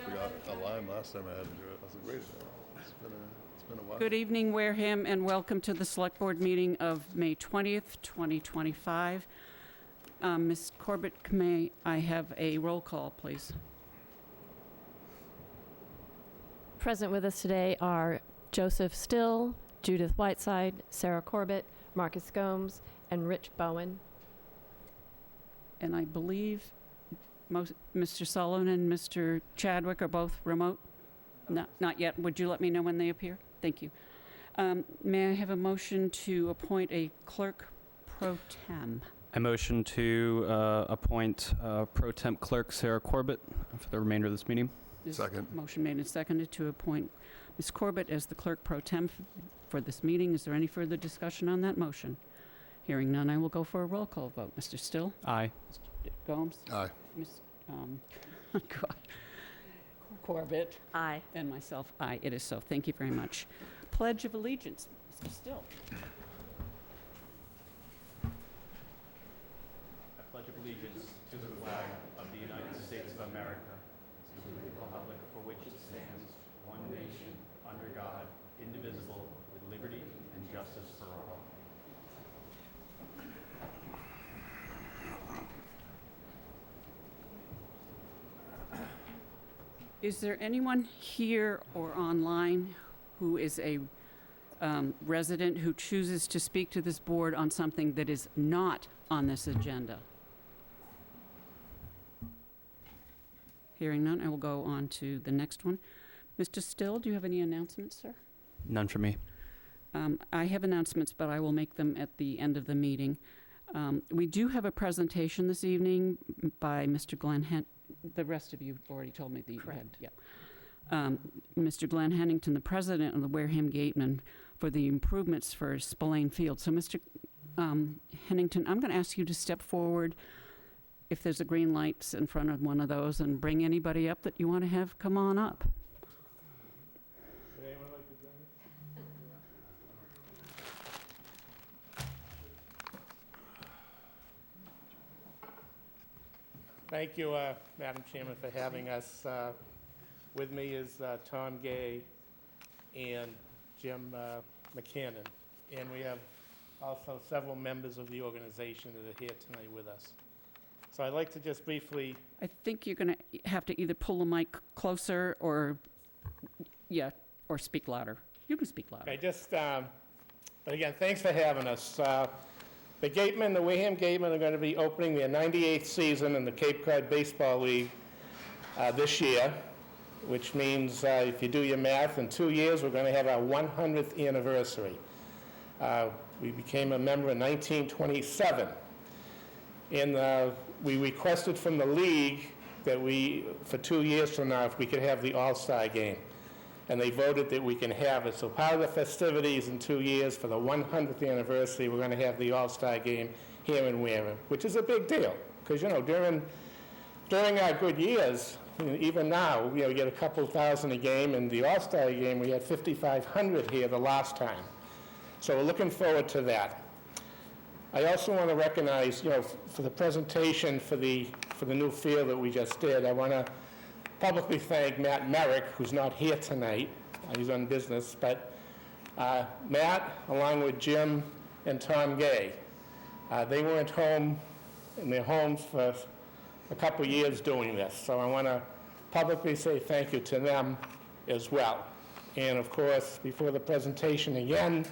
forgot a line last time I had to do it. I was like, wait a minute, it's been a while. Good evening, Wareham, and welcome to the Select Board meeting of May 20th, 2025. Ms. Corbett, may I have a roll call, please? Present with us today are Joseph Still, Judith Whiteside, Sarah Corbett, Marcus Gomes, and Rich Bowen. And I believe Mr. Sullivan and Mr. Chadwick are both remote? No, not yet. Would you let me know when they appear? Thank you. May I have a motion to appoint a clerk pro tem? I motion to appoint pro temp clerk Sarah Corbett for the remainder of this meeting. Second. Motion made and seconded to appoint Ms. Corbett as the clerk pro tem for this meeting. Is there any further discussion on that motion? Hearing none, I will go for a roll call vote. Mr. Still? Aye. Mr. Gomes? Aye. Ms. God. Corbett? Aye. And myself, aye. It is so. Thank you very much. Pledge of Allegiance. Mr. Still? I pledge allegiance to the flag of the United States of America, to the republic for which it stands, one nation, under God, indivisible, with liberty and justice for all. Is there anyone here or online who is a resident who chooses to speak to this board on something that is not on this agenda? Hearing none, I will go on to the next one. Mr. Still, do you have any announcements, sir? None for me. I have announcements, but I will make them at the end of the meeting. We do have a presentation this evening by Mr. Glenn the rest of you already told me that you had. Yeah. Mr. Glenn Hennington, the president of the Wareham Gateman, for the improvements for Spillane Field. So, Mr. Hennington, I'm going to ask you to step forward if there's a green light in front of one of those, and bring anybody up that you want to have come on up. Would anyone like to join us? Thank you, Madam Chairman, for having us. With me is Tom Gay and Jim McCannon. And we have also several members of the organization that are here tonight with us. So I'd like to just briefly... I think you're going to have to either pull the mic closer or, or speak louder. You can speak louder. Okay, but again, thanks for having us. The Gatemen, the Wareham Gatemen, are going to be opening their 98th season in the Cape Cod Baseball League this year, which means, if you do your math, in 2 years, we're going to have our 100th anniversary. We became a member in 1927. And we requested from the league that for 2 years from now, if we could have the All-Star Game. And they voted that we can have it. So part of the festivities in 2 years for the 100th anniversary, we're going to have the All-Star Game here in Wareham, which is a big deal. Because, during our good years, even now, we get a couple thousand a game. And the All-Star Game, we had 5,500 here the last time. So we're looking forward to that. I also want to recognize, for the presentation for the new field that we just did, I want to publicly thank Matt Merrick, who's not here tonight. He's on business, but Matt, along with Jim and Tom Gay, they weren't home in their homes for a couple years doing this. So I want to publicly say thank you to them as well. And of course, before the presentation again,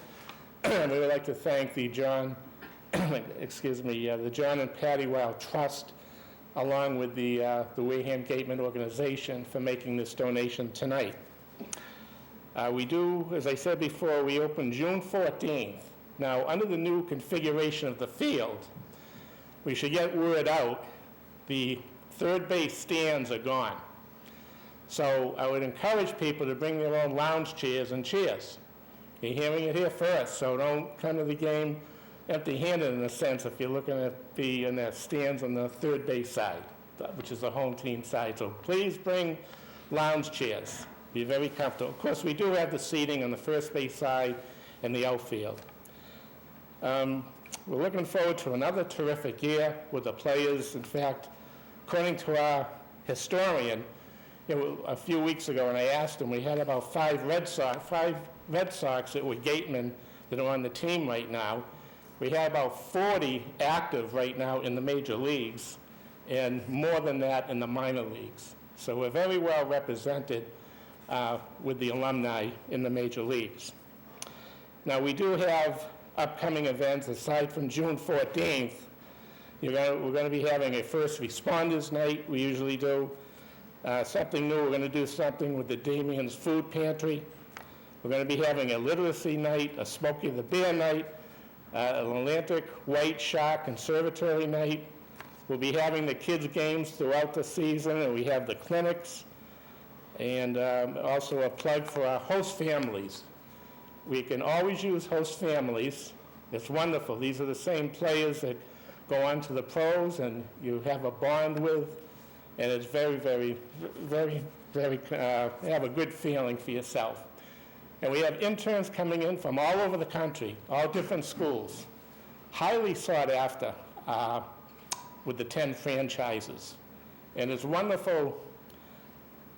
we would like to thank the John and Patty Weil Trust, along with the Wareham Gateman organization, for making this donation tonight. We do, as I said before, we open June 14th. Now, under the new configuration of the field, we should get word out, the third base stands are gone. So I would encourage people to bring their own lounge chairs and chairs. You're hearing it here first, so don't come to the game empty-handed, in a sense, if you're looking at in the stands on the third base side, which is the home team side. So please bring lounge chairs. Be very comfortable. Of course, we do have the seating on the first base side and the outfield. We're looking forward to another terrific year with the players. In fact, according to our historian, a few weeks ago, and I asked him, we had about five Red Sox that were gatemen that are on the team right now. We have about 40 active right now in the major leagues, and more than that in the minor leagues. So we're very well represented with the alumni in the major leagues. Now, we do have upcoming events aside from June 14th. We're going to be having a first responders night. We usually do something new. We're going to do something with the Damien's Food Pantry. We're going to be having a literacy night, a Smokey the Bear night, an Atlantic White Shark Conservatory night. We'll be having the kids' games throughout the season, and we have the clinics. And also a plug for our host families. We can always use host families. It's wonderful. These are the same players that go on to the pros and you have a bond with, and it's very, very, very, very, have a good feeling for yourself. And we have interns coming in from all over the country, all different schools, highly sought after with the 10 franchises. And as wonderful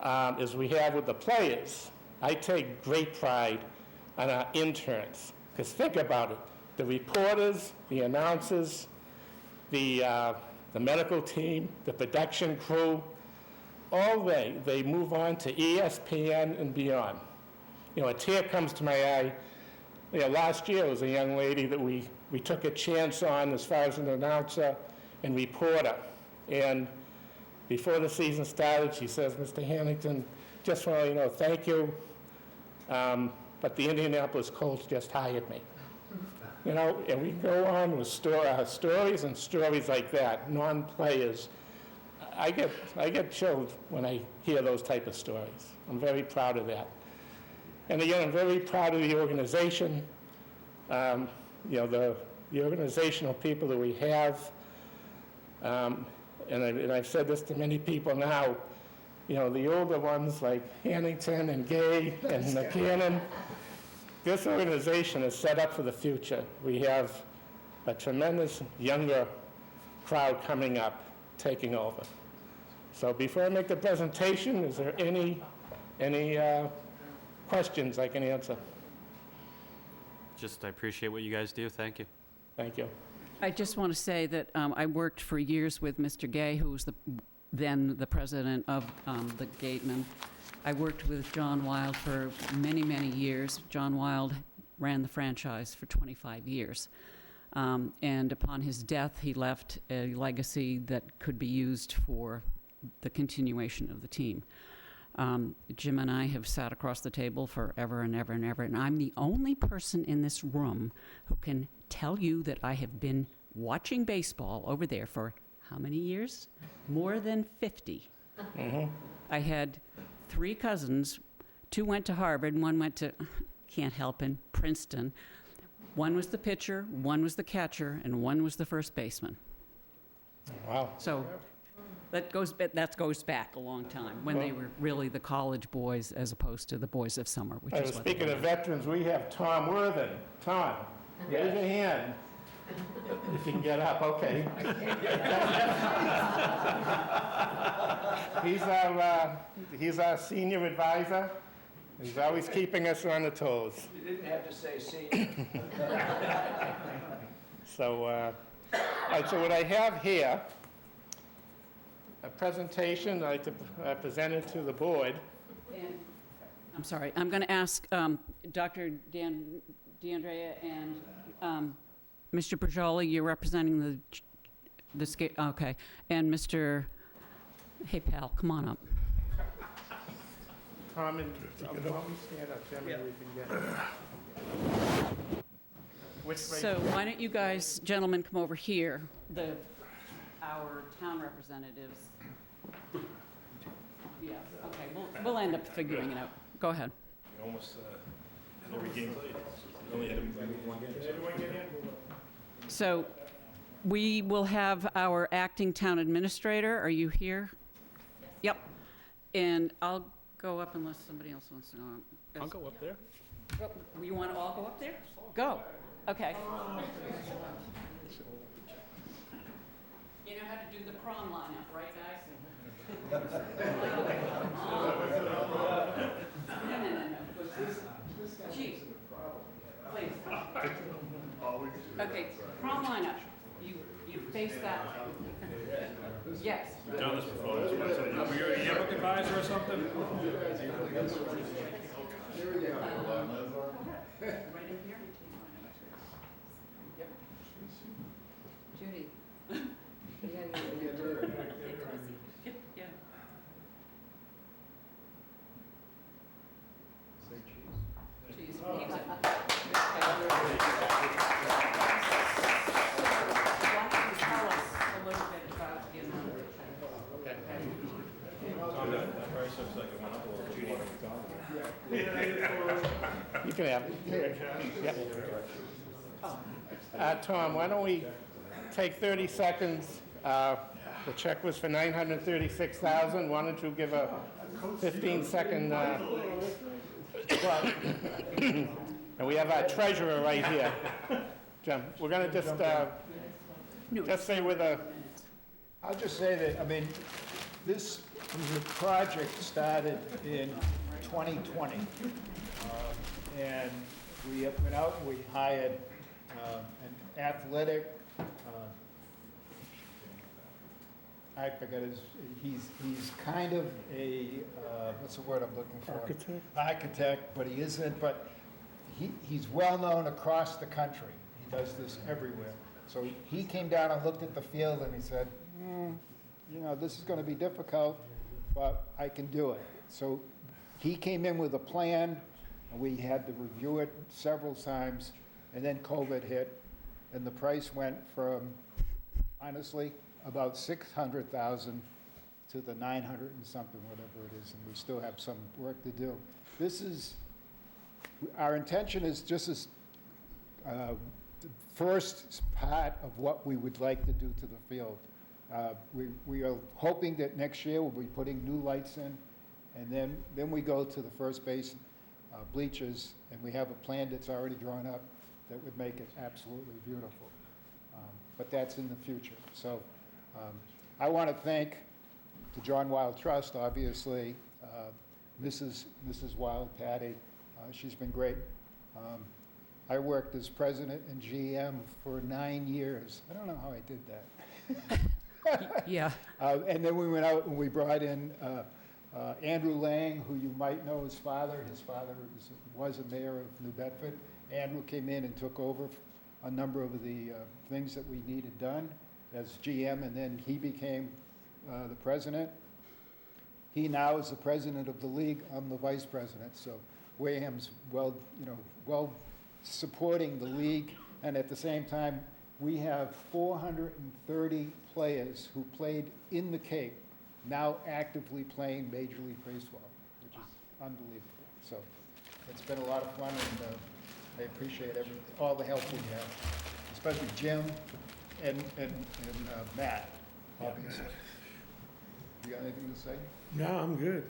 as we have with the players, I take great pride on our interns. Because think about it, the reporters, the announcers, the medical team, the production crew, all they move on to ESPN and beyond. A tear comes to my eye. Last year was a young lady that we took a chance on as far as an announcer and reporter. And before the season started, she says, "Mr. Hannington, just want to let you know, thank you, but the Indianapolis Colts just hired me." And we go on with stories and stories like that, non-players. I get chilled when I hear those type of stories. I'm very proud of that. And again, I'm very proud of the organization, the organizational people that we have. And I've said this to many people now, the older ones like Hannington and Gay and McCannon, this organization is set up for the future. We have a tremendous younger crowd coming up, taking over. So before I make the presentation, is there any questions I can answer? I appreciate what you guys do. Thank you. Thank you. I just want to say that I worked for years with Mr. Gay, who was then the president of the Gatemen. I worked with John Wild for many, many years. John Wild ran the franchise for 25 years. And upon his death, he left a legacy that could be used for the continuation of the team. Jim and I have sat across the table forever and ever and ever, and I'm the only person in this room who can tell you that I have been watching baseball over there for how many years? More than 50. Mm-hmm. I had 3 cousins. 2 went to Harvard, and 1 went to, can't help in Princeton. 1 was the pitcher, 1 was the catcher, and 1 was the first baseman. Wow. So that goes back a long time, when they were really the college boys as opposed to the boys of summer, which is what Speaking of veterans, we have Tom Worthen. Tom, raise your hand. If you can get up, okay. He's our senior advisor. He's always keeping us on the toes. You didn't have to say senior. So, all right, so what I have here, a presentation I'd like to present it to the board. I'm sorry, I'm going to ask Dr. DeAndrea and Mr. Berjoli, you're representing the okay, and Mr. Hey, pal, come on up. Tom, and I'll stand up, Jim, and we can get it. So why don't you guys, gentlemen, come over here, our town representatives. Yeah, okay, we'll end up figuring it out. Go ahead. We almost had every game played. We only had to move 1 game. Everyone get in? So we will have our acting town administrator. Are you here? Yep. And I'll go up unless somebody else wants to go up. I'll go up there. You want to all go up there? Go. Okay. You know how to do the prom lineup, right, guys? Chief, please. Okay, prom lineup. You face that way. Yes. We've done this before. Were you a yearbook advisor or something? Right in here. Judy. Yeah. Cheese. Why don't you tell us a little bit about the amount That price looks like it went up a little. You can have it. Yep. Tom, why don't we take 30 seconds? The check was for $936,000. Why don't you give a 15-second plug? And we have our treasurer right here. Jim, we're going to just say with a... I'll just say that, I mean, this was a project started in 2020. And we went out and we hired an athletic, I forgot he's kind of a, what's the word I'm looking for? Architect, but he isn't, but he's well-known across the country. He does this everywhere. So he came down and looked at the field and he said, you know, this is going to be difficult, but I can do it. So he came in with a plan, and we had to review it several times, and then COVID hit, and the price went from, honestly, about $600,000 to the 900 and something, whatever it is, and we still have some work to do. This is, our intention is just as the first part of what we would like to do to the field. We are hoping that next year we'll be putting new lights in, and then we go to the first base bleachers, and we have a plan that's already drawn up that would make it absolutely beautiful. But that's in the future. So I want to thank the John Wild Trust, obviously, Mrs. Wild, Patty. She's been great. I worked as president and GM for 9 years. I don't know how I did that. Yeah. And then we went out and we brought in Andrew Lang, who you might know his father. His father was a mayor of New Bedford. Andrew came in and took over a number of the things that we needed done as GM, and then he became the president. He now is the president of the league. I'm the vice president. So Wareham's well supporting the league, and at the same time, we have 430 players who played in the Cape now actively playing Major League Baseball, which is unbelievable. So it's been a lot of fun, and I appreciate all the help we have, especially Jim and Matt, obviously. You got anything to say? No, I'm good.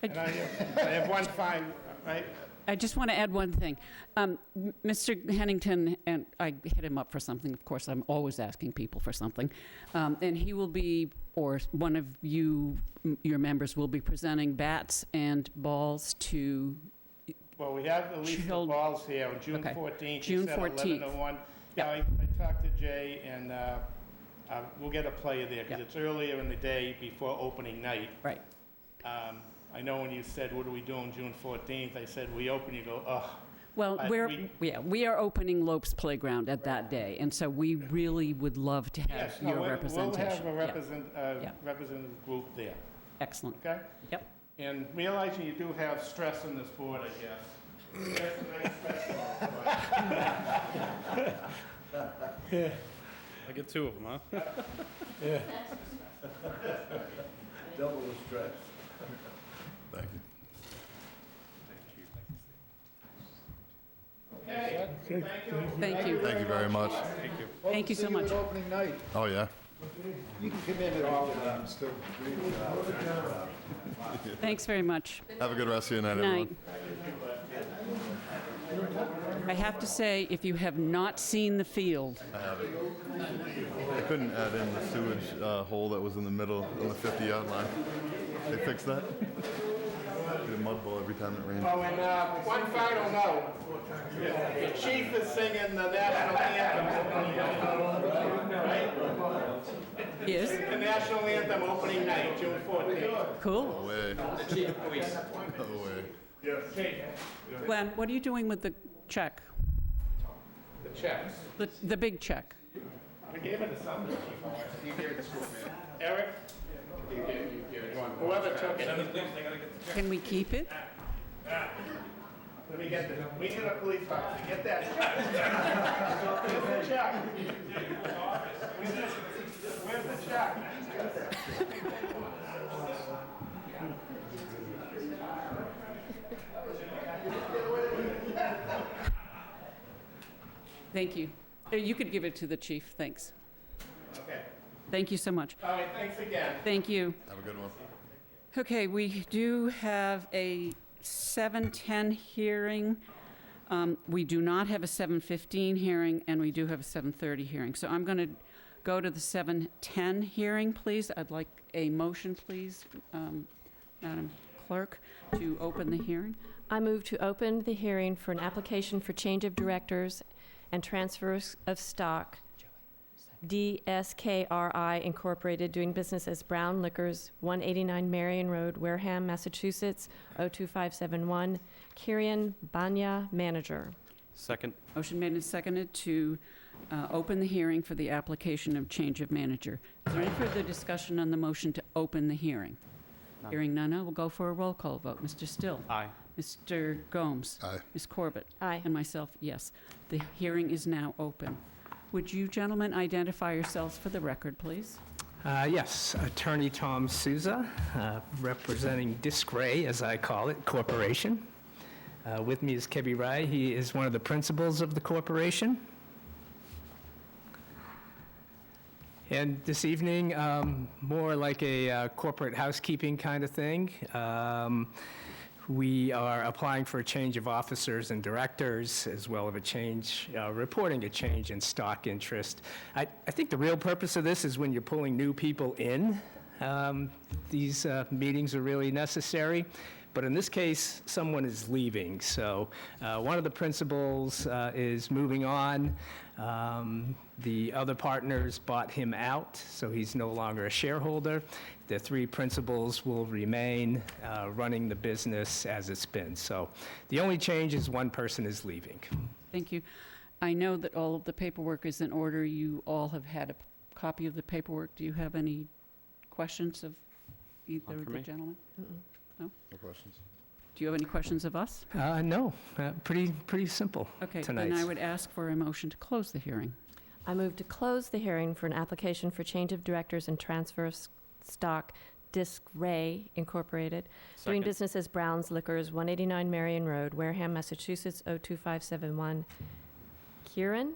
And I have one fine, right? I just want to add one thing. Mr. Hennington, and I hit him up for something, of course, I'm always asking people for something, and he will be, or one of you, your members, will be presenting bats and balls to... Well, we have at least the balls here on June Okay. 14th. June You said 14th. 11 to 1. Yep. I talked to Jay, and we'll get a player there, because Yep. it's earlier in the day before opening night. Right. I know when you said, what are we doing June 14th? I said, we open, you go, oh. Well, we are opening Lopes Playground at that day, and so we really would love to have Yes, no, your representation. We'll have a Yeah. representative group there, Excellent. okay? Yep. And realizing you do have stress on this board, I guess. That's a nice stress ball, but- I get two of them, huh? Double the stress. Thank you. Okay, thank you. Thank you. Thank you very much. Thank you so much. See you at opening night. Oh, yeah? You can come in at all times, too. Thanks very much. Have a good rest of your night, Night. everyone. I have to say, if you have not seen the field, They couldn't add in the sewage hole that was in the middle on the 50-yard line. They fixed that? Get a mud bowl every time it rained. Oh, and one final note. The chief is singing the national anthem. Right? is, The national anthem opening night, June 14th. cool. No way. The chief of police. No way. Glenn, what are you doing with the check? The checks. The big check? I gave it to somebody. You gave it to school, man. Eric? You gave it to whoever took it. Can we keep it? Let me get this. We need a police officer. Get that check. Where's the check? Where's the check? Thank you. You could give it to the chief, thanks. Okay. Thank you so much. All right, thanks again. Thank you. Have a good one. Okay, we do have a 7:10 hearing. We do not have a 7:15 hearing, and we do have a 7:30 hearing. So I'm going to go to the 7:10 hearing, please. I'd like a motion, please, Madam Clerk, to open the hearing. I move to open the hearing for an application for change of directors and transfers of stock, DSKRI Incorporated, doing business as Brown Liquors, 189 Marion Road, Wareham, Massachusetts, 02571. Kieran Banya, manager. Second. Motion made and seconded to open the hearing for the application of change of manager. Is there any further discussion on the motion to open the hearing? None. Hearing none, I will go for a roll call vote. Mr. Still? Aye. Mr. Gomes? Aye. Ms. Corbett? Aye. And myself, yes. The hearing is now open. Would you gentlemen identify yourselves for the record, please? Yes, Attorney Tom Souza, representing Discray, as I call it, Corporation. With me is Kebby Rai. He is one of the principals of the corporation. And this evening, more like a corporate housekeeping kind of thing. We are applying for a change of officers and directors, as well as a change, reporting a change in stock interest. I think the real purpose of this is when you're pulling new people in, these meetings are really necessary. But in this case, someone is leaving. So one of the principals is moving on. The other partners bought him out, so he's no longer a shareholder. The three principals will remain running the business as it's been. So the only change is one person is leaving. Thank you. I know that all of the paperwork is in order. You all have had a copy of the paperwork. Do you have any questions of either None of for the me. gentlemen? No questions. Do you have any questions of us? No, pretty simple Okay, tonight. then I would ask for a motion to close the hearing. I move to close the hearing for an application for change of directors and transfer of stock, Disc Ray Incorporated, doing Second. business as Brown's Liquors, 189 Marion Road, Wareham, Massachusetts, 02571. Kieran?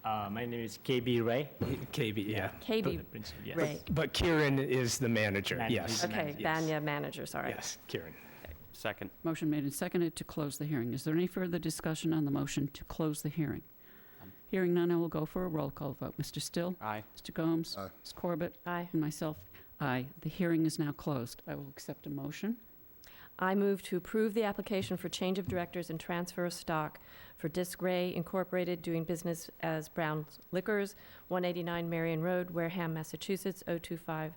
My name is KB Ray. KB, yeah. KB Principal, yes. Ray. But Kieran is the manager, Manager. yes. Okay, Yes. Banya manager, sorry. Yes, Kieran. Second. Motion made and seconded to close the hearing. Is there any further discussion on the motion to close the hearing? None. Hearing none, I will go for a roll call vote. Mr. Still? Aye. Mr. Gomes? Aye. Ms. Corbett? Aye. And myself, aye. The hearing is now closed. I will accept a motion. I move to approve the application for change of directors and transfer of stock for Disc Ray Incorporated, doing business as Brown's Liquors, 189 Marion Road, Wareham, Massachusetts, 025one.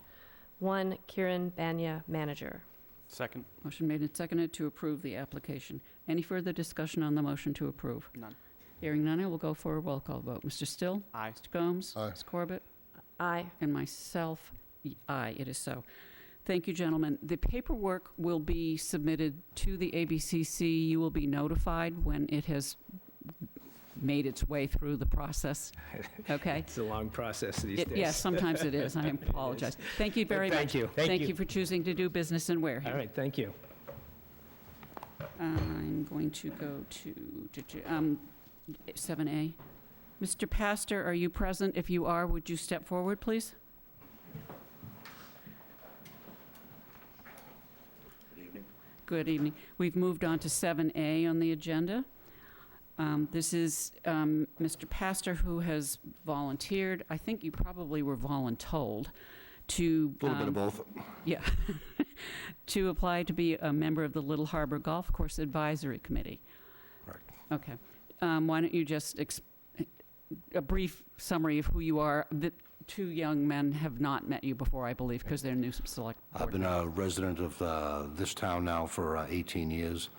Kieran Banya, manager. Second. Motion made and seconded to approve the application. Any further discussion on the motion to approve? None. Hearing none, I will go for a roll call vote. Mr. Still? Aye. Mr. Gomes? Aye. Ms. Corbett? Aye. And myself, aye, it is so. Thank you, gentlemen. The paperwork will be submitted to the ABCC. You will be notified when it has made its way through the process, okay? It's a long process these days. Yes, sometimes it is. I apologize. Thank you very much. Thank you. Thank you for choosing to do business in Wareham. All right, thank you. I'm going to go to 7A. Mr. Pastor, are you present? If you are, would you step forward, please? Good evening. We've moved on to 7A on the agenda. This is Mr. Pastor, who has volunteered. I think you probably were voluntold to... A little bit of both. Yeah. To apply to be a member of the Little Harbor Golf Course Advisory Committee. Correct. Okay. Why don't you just a brief summary of who you are? The two young men have not met you before, I believe, because they're new select board I've been a resident of this town now for 18 years,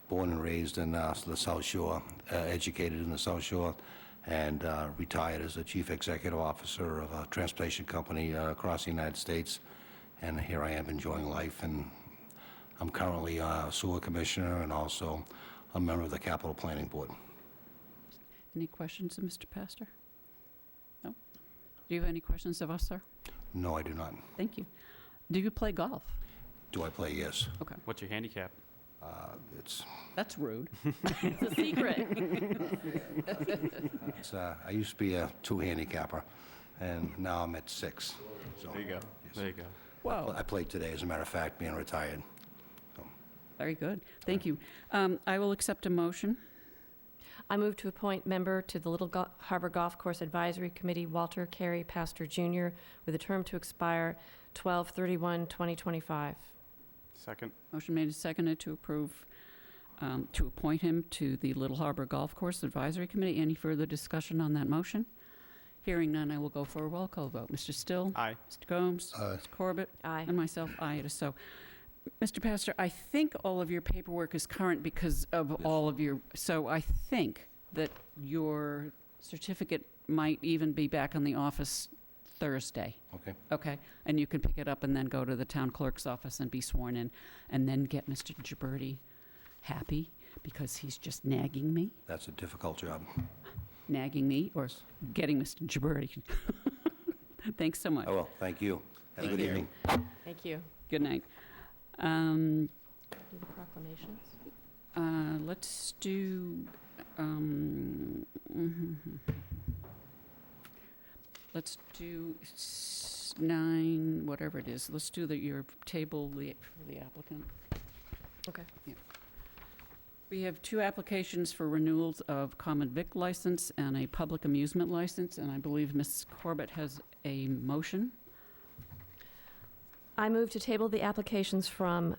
born and raised in the South Shore, educated in the South Shore, and retired as a chief executive officer of a transportation company across the United States. And here I am enjoying life, and I'm currently a sewer commissioner and also a member of the capital planning board. Any questions of Mr. Pastor? No? Do you have any questions of us, sir? No, I do not. Thank you. Do you play golf? Do I play? Yes. Okay. What's your handicap? It's That's rude. It's a secret. I used to be a 2 handicapper, and now I'm at 6. So, There you go. yes. There you go. Wow. I played today, as a matter of fact, being retired. Very good. Thank you. I will accept a motion. I move to appoint member to the Little Harbor Golf Course Advisory Committee, Walter Carey Pastor Jr., with a term to expire 12/31/2025. Second. Motion made and seconded to approve, to appoint him to the Little Harbor Golf Course Advisory Committee. Any further discussion on that motion? Hearing none, I will go for a roll call vote. Mr. Still? Aye. Mr. Gomes? Aye. Mr. Corbett? Aye. And myself, aye, it is so. Mr. Pastor, I think all of your paperwork is current because of all of your, so I think that your certificate might even be back in the office Thursday. Okay. Okay? And you can pick it up and then go to the town clerk's office and be sworn in, and then get Mr. Gibberti happy because he's just nagging me, That's a difficult job. or getting Mr. Gibberti. Thanks so much. Oh, well, thank you. Have a Thank good you. evening. Thank you. Good night. Do the proclamations? Let's do, let's do 9, whatever it is. Let's do your table for the applicant. Okay. Yeah. We have 2 applications for renewals of common vic license and a public amusement license, and I believe Ms. Corbett has a motion. I move to table the applications from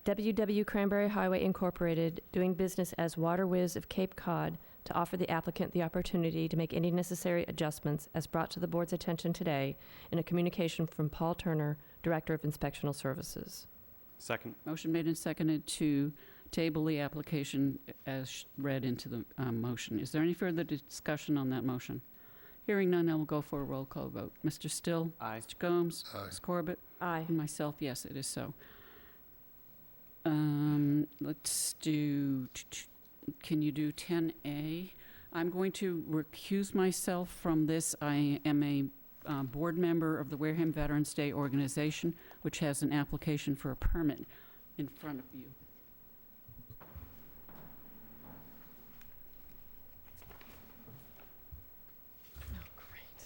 WW Cranberry Highway Incorporated, doing business as Water Whiz of Cape Cod, to offer the applicant the opportunity to make any necessary adjustments as brought to the board's attention today in a communication from Paul Turner, Director of Inspectional Services. Second. Motion made and seconded to table the application as read into the motion. Is there any further discussion on that motion? Hearing none, I will go for a roll call vote. Mr. Still? Aye. Mr. Gomes? Aye. Ms. Corbett? Aye. And myself, yes, it is so. Let's do, can you do 10A? I'm going to recuse myself from this. I am a board member of the Wareham Veterans Day Organization, which has an application for a permit in front of you.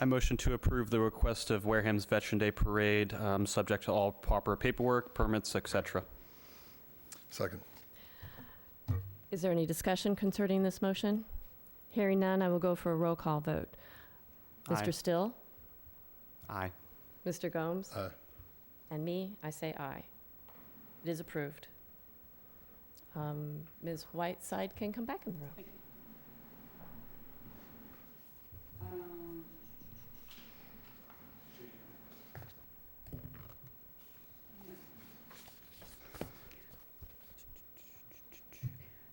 I motion to approve the request of Wareham's Veteran Day Parade, subject to all proper paperwork, permits, etc. Second. Is there any discussion concerning this motion? Hearing none, I will go for a roll call vote. Aye. Mr. Still? Aye. Mr. Gomes? Aye. And me, I say aye. It is approved. Ms. Whiteside can come back in the room.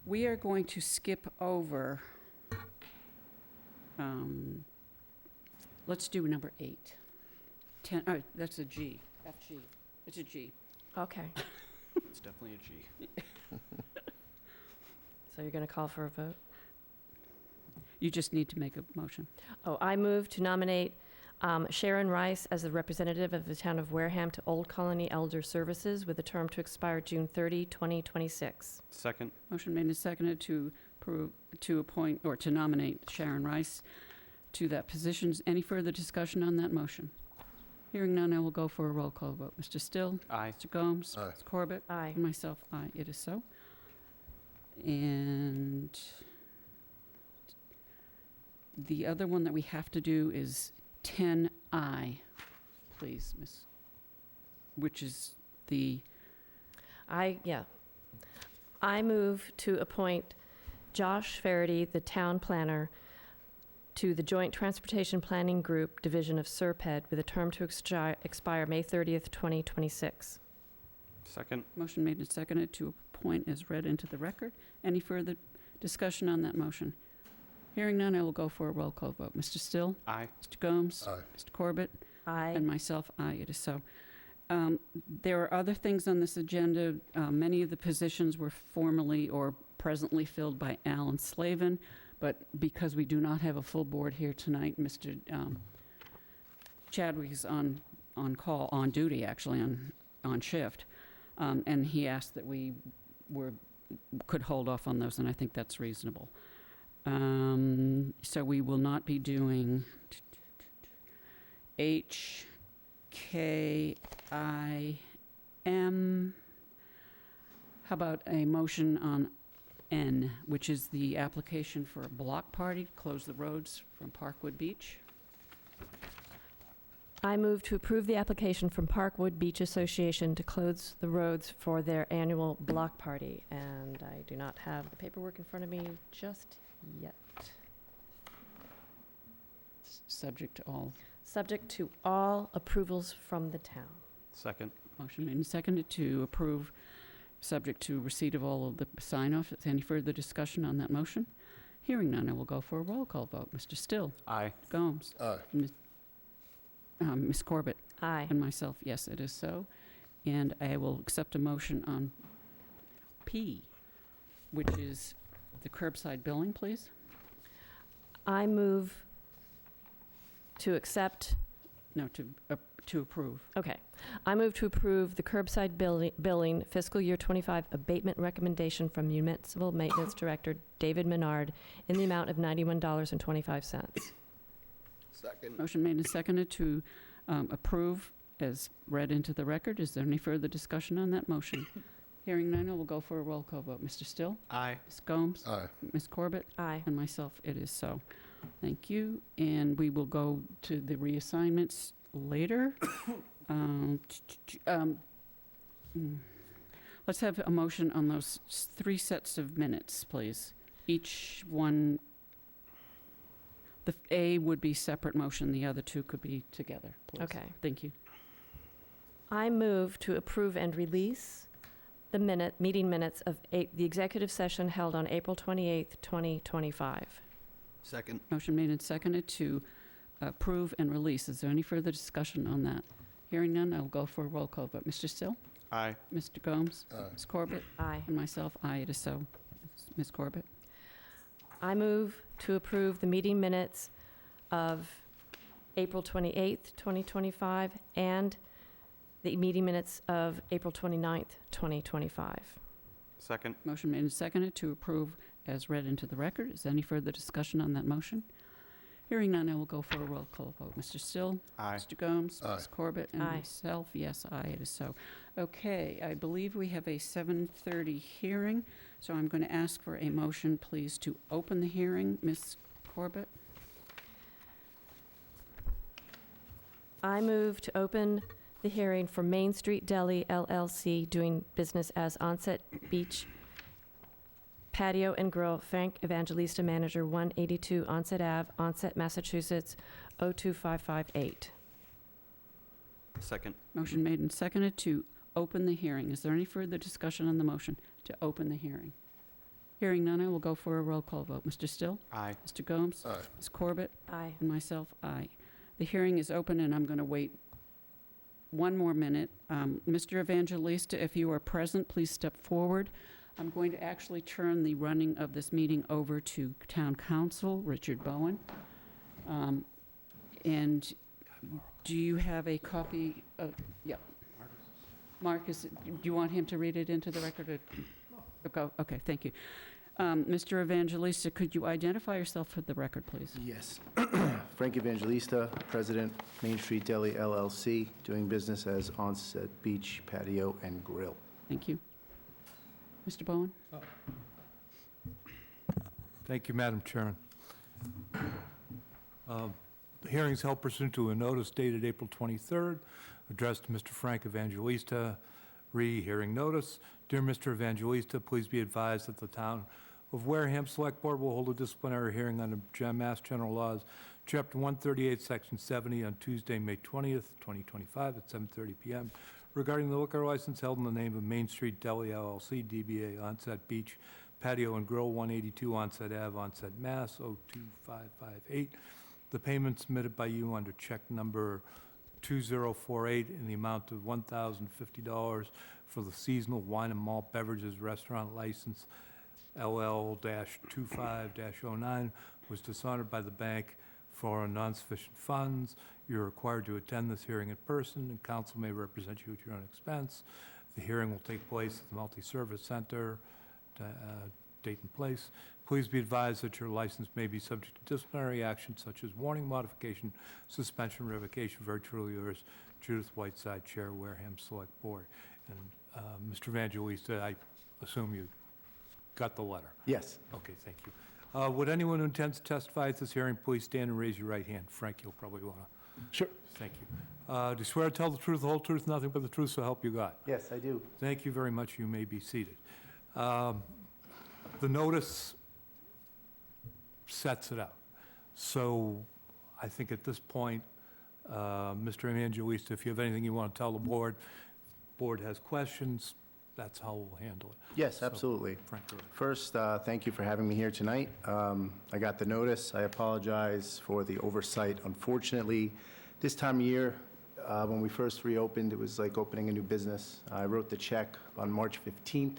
We are going to skip over, let's do number 8. 10, oh, that's a G, FG. It's a G. Okay, It's definitely a G. so you're going to call for a vote? You just need to make a motion. Oh, I move to nominate Sharon Rice as the representative of the town of Wareham to Old Colony Elder Services with a term to expire June 30, 2026. Second. Motion made and seconded to appoint, or to nominate Sharon Rice to that position. Any further discussion on that motion? Hearing none, I will go for a roll call vote. Mr. Still? Aye. Mr. Gomes? Aye. Ms. Corbett? Aye. And myself, aye. It is so. And The other one that we have to do is 10I, please, Miss, which is the, I move to appoint Josh Faraday, the town planner, to the Joint Transportation Planning Group Division of SERPED with a term to expire May 30th, 2026. Second. motion made and seconded to appoint as read into the record. Any further discussion on that motion? Hearing none, I will go for a roll call vote. Mr. Still? Aye. Mr. Gomes? Aye. Mr. Corbett? Aye. And myself, aye, it is so. There are other things on this agenda. Many of the positions were formerly or presently filled by Alan Slavin, but because we do not have a full board here tonight, Mr. Chadwick is on call, on duty, actually, on shift, and he asked that we could hold off on those, and I think that's reasonable. So we will not be doing H, K, I, M. How about a motion on N, which is the application for a block party to close the roads from Parkwood Beach? I move to approve the application from Parkwood Beach Association to close the roads for their annual block party, and I do not have the paperwork in front of me just yet. Subject to all. Subject to all approvals from the town. Second. Motion made and seconded to approve, subject to receipt of all of the sign-off. Is any further discussion on that motion? Hearing none, I will go for a roll call vote. Mr. Still? Aye. Gomes? Aye. Ms. Corbett? Aye. And myself, yes, it is so. And I will accept a motion on P, which is the curbside billing, please. I move to accept, No, to approve. okay. I move to approve the curbside billing fiscal year 25 abatement recommendation from Municipal Maintenance Director David Menard in the amount of $91.25. Second. Motion made and seconded to approve as read into the record. Is there any further discussion on that motion? Hearing none, I will go for a roll call vote. Mr. Still? Aye. Ms. Gomes? Aye. Ms. Corbett? Aye. And myself, it is so. Thank you. And we will go to the reassignments later. Let's have a motion on those 3 sets of minutes, please. Each one, the A would be separate motion, the other 2 could be together, please. Okay. Thank you. I move to approve and release the meeting minutes of the executive session held on April 28th, 2025. Second. Motion made and seconded to approve and release. Is there any further discussion on that? Hearing none, I will go for a roll call vote. Mr. Still? Aye. Mr. Gomes? Aye. Ms. Corbett? Aye. And myself, aye, it is so. Ms. Corbett? I move to approve the meeting minutes of April 28th, 2025, and the meeting minutes of April 29th, 2025. Second. Motion made and seconded to approve as read into the record. Is there any further discussion on that motion? Hearing none, I will go for a roll call vote. Mr. Still? Aye. Mr. Gomes? Aye. Ms. Corbett? And Aye. myself, yes, aye, it is so. Okay, I believe we have a 7:30 hearing, so I'm going to ask for a motion, please, to open the hearing. Ms. Corbett? I move to open the hearing for Main Street Deli LLC doing business as Onset Beach Patio and Grill, Frank Evangelista, manager, 182 Onset Ave, Onset, Massachusetts, 02558. Second. Motion made and seconded to open the hearing. Is there any further discussion on the motion to open the hearing? Hearing none, I will go for a roll call vote. Mr. Still? Aye. Mr. Gomes? Aye. Ms. Corbett? Aye. And myself, aye. The hearing is open, and I'm going to wait one more minute. Mr. Evangelista, if you are present, please step forward. I'm going to actually turn the running of this meeting over to Town Council, Richard Bowen. And do you have a copy of, yeah. Marcus, do you want him to read it into the record? Okay, thank you. Mr. Evangelista, could you identify yourself for the record, please? Yes. Frank Evangelista, President, Main Street Deli LLC, doing business as Onset Beach Patio and Grill. Thank you. Mr. Bowen? Thank you, Madam Chairman. The hearing is held pursuant to a notice dated April 23rd, addressed to Mr. Frank Evangelista, re-hearing notice. Dear Mr. Evangelista, please be advised that the Town of Wareham Select Board will hold a disciplinary hearing under Mass General Laws, Chapter 138, Section 70, on Tuesday, May 20th, 2025, at 7:30 p.m. regarding the liquor license held in the name of Main Street Deli LLC, DBA Onset Beach Patio and Grill, 182 Onset Ave, Onset, Mass. 02558. The payment submitted by you under check number 2048 in the amount of $1,050 for the seasonal wine and malt beverages restaurant license LL-25-09 was dishonored by the bank for non-sufficient funds. You're required to attend this hearing in person, and counsel may represent you at your own expense. The hearing will take place at the Multi-Service Center, date and place. Please be advised that your license may be subject to disciplinary action such as warning, modification, suspension, revocation. Very truly yours, Judith Whiteside, Chair, Wareham Select Board. And Mr. Evangelista, I assume you got the letter? Yes. Okay, thank you. Would anyone who intends to testify at this hearing please stand and raise your right hand? Frank, you'll probably want to. Sure. Thank you. Do you swear to tell the truth, the whole truth, nothing but the truth, so help you God? Yes, I do. Thank you very much. You may be seated. The notice sets it out. So I think at this point, Mr. Evangelista, if you have anything you want to tell the board has questions, that's how we'll handle it. Yes, So, absolutely. Frank, go ahead. First, thank you for having me here tonight. I got the notice. I apologize for the oversight. Unfortunately, this time of year, when we first reopened, it was like opening a new business. I wrote the check on March 15th.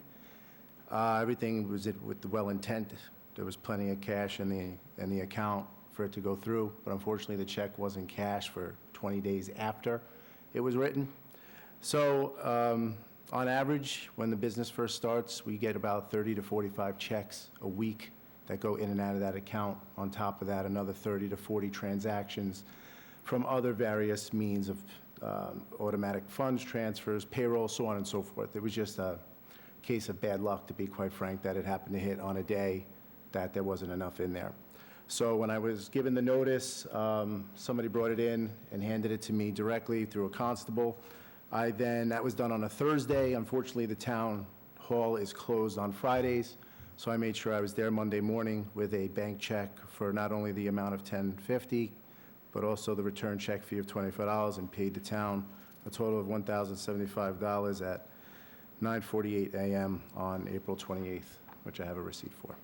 Everything was with the well intent. There was plenty of cash in the account for it to go through, but unfortunately, the check wasn't cashed for 20 days after it was written. So, on average, when the business first starts, we get about 30 to 45 checks a week that go in and out of that account. On top of that, another 30 to 40 transactions from other various means of automatic funds transfers, payroll, so on and so forth. It was just a case of bad luck, to be quite frank, that it happened to hit on a day that there wasn't enough in there. So when I was given the notice, somebody brought it in and handed it to me directly through a constable. That was done on a Thursday. Unfortunately, the town hall is closed on Fridays, so I made sure I was there Monday morning with a bank check for not only the amount of $10.50, but also the return check fee of $25, and paid the town a total of $1,075 at 9:48 a.m. on April 28th, which I have a receipt for.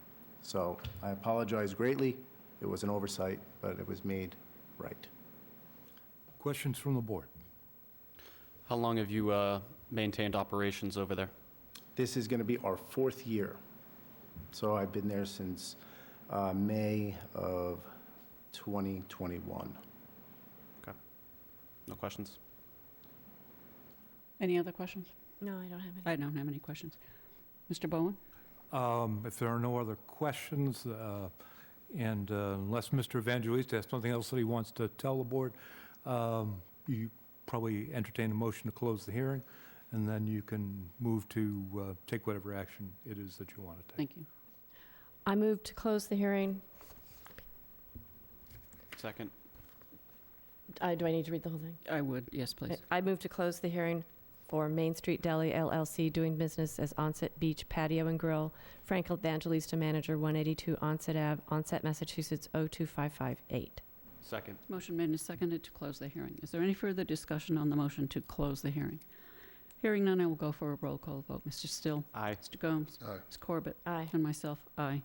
So I apologize greatly. It was an oversight, but it was made right. Questions from the board? How long have you maintained operations over there? This is going to be our 4th year. So I've been there since May of 2021. Okay. No questions? Any other questions? No, I don't have any. I don't have any questions. Mr. Bowen? If there are no other questions, and unless Mr. Evangelista has something else that he wants to tell the board, you probably entertain a motion to close the hearing, and then you can move to take whatever action it is that you want to take. Thank you. I move to close the hearing. Second. Do I need to read the whole thing? I would, yes, please. I move to close the hearing for Main Street Deli LLC, doing business as Onset Beach Patio and Grill, Frank Evangelista, manager, 182 Onset Ave, Onset, Massachusetts, 02558. Second. Motion made and seconded to close the hearing. Is there any further discussion on the motion to close the hearing? Hearing none, I will go for a roll call vote. Mr. Still? Aye. Mr. Gomes? Aye. Ms. Corbett? Aye. And myself, aye.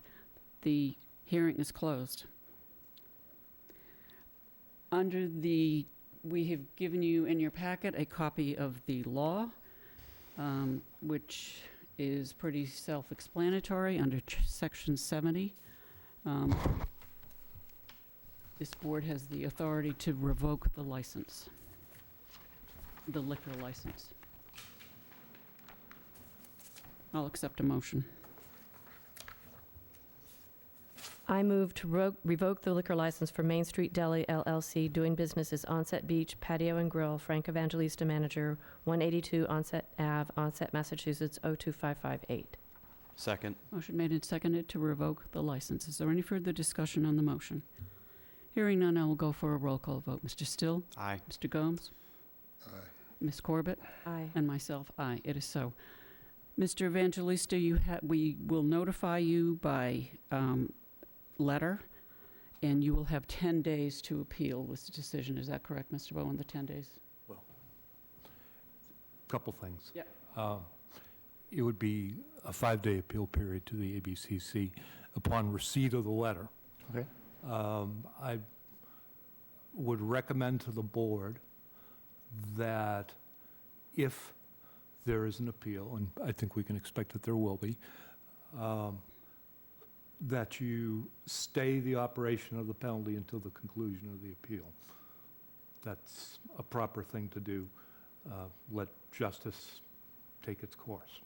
The hearing is closed. We have given you in your packet a copy of the law, which is pretty self-explanatory under Section 70. This board has the authority to revoke the license, the liquor license. I'll accept a motion. I move to revoke the liquor license for Main Street Deli LLC, doing business as Onset Beach Patio and Grill, Frank Evangelista, manager, 182 Onset Ave, Onset, Massachusetts, 02558. Second. Motion made and seconded to revoke the license. Is there any further discussion on the motion? Hearing none, I will go for a roll call vote. Mr. Still? Aye. Mr. Gomes? Aye. Ms. Corbett? Aye. And myself, aye. It is so. Mr. Evangelista, we will notify you by letter, and you will have 10 days to appeal this decision. Is that correct, Mr. Bowen, the 10 days? Couple things. Yeah. It would be a 5-day appeal period to the ABCC upon receipt of the letter. Okay. I would recommend to the board that if there is an appeal, and I think we can expect that there will be, that you stay the operation of the penalty until the conclusion of the appeal. That's a proper thing to do. Let justice take its course.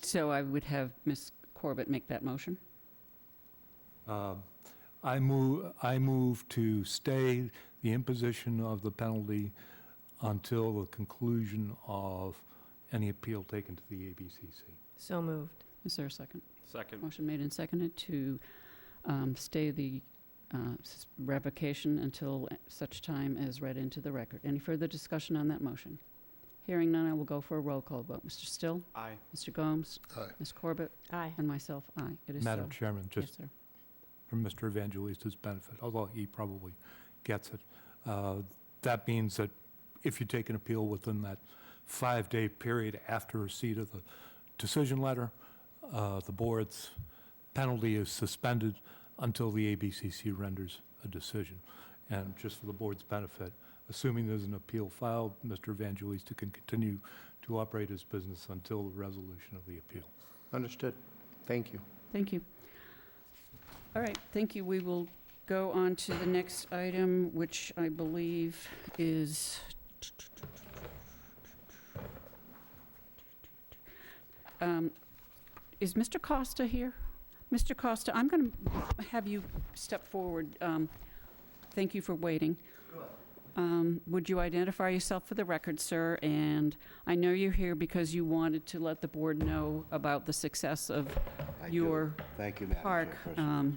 So I would have Ms. Corbett make that motion? I move to stay the imposition of the penalty until the conclusion of any appeal taken to the ABCC. So moved. Is there a second? Second. Motion made and seconded to stay the revocation until such time as read into the record. Any further discussion on that motion? Hearing none, I will go for a roll call vote. Mr. Still? Aye. Mr. Gomes? Aye. Ms. Corbett? Aye. And myself, aye. It is so. Madam Chairman, Yes, just sir. for Mr. Evangelista's benefit, although he probably gets it, that means that if you take an appeal within that 5-day period after receipt of the decision letter, the board's penalty is suspended until the ABCC renders a decision. And just for the board's benefit, assuming there's an appeal filed, Mr. Evangelista can continue to operate his business until the resolution of the appeal. Understood. Thank you. Thank you. All right, thank you. We will go on to the next item, which I believe is is Mr. Costa here? Mr. Costa, I'm going to have you step forward. Thank you for waiting. Would you identify yourself for the record, sir? And I know you're here because you wanted to let the board know about the success of your Thank you, Madam park Chairperson.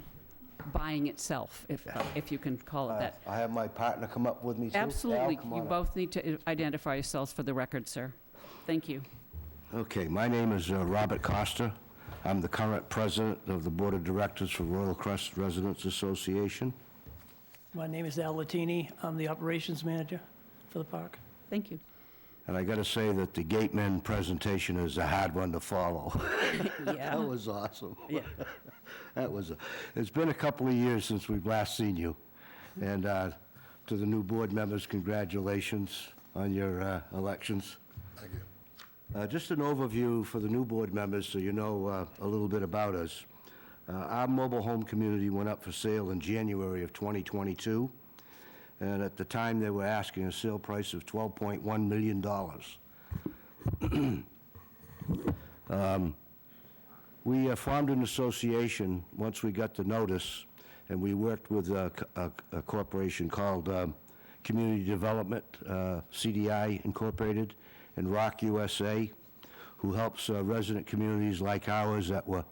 buying itself, if you can call it that. I have my partner come up with me, too. Absolutely. Al, come You on up. both need to identify yourselves for the record, sir. Thank you. Okay, my name is Robert Costa. I'm the current president of the Board of Directors for Royal Crest Residents Association. My name is Al Latini. I'm the operations manager for the park. Thank you. And I got to say that the gateman presentation is a hard one to follow. Yeah. That was awesome. Yeah. It's been a couple of years since we've last seen you. And to the new board members, congratulations on your elections. Thank you. Just an overview for the new board members so you know a little bit about us. Our mobile home community went up for sale in January of 2022, and at the time they were asking a sale price of $12.1 million. We formed an association once we got the notice, and we worked with a corporation called Community Development, CDI Incorporated, and Rock USA, who helps resident communities like ours that were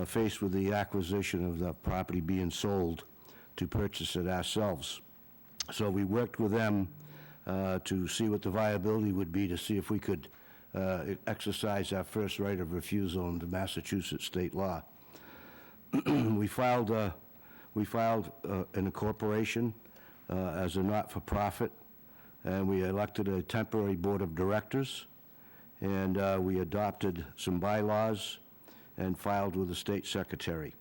faced with the acquisition of the property being sold to purchase it ourselves. So we worked with them to see what the viability would be, to see if we could exercise our first right of refusal under Massachusetts state law. We filed an incorporation as a not-for-profit, and we elected a temporary board of directors, and we adopted some bylaws and filed with the state secretary.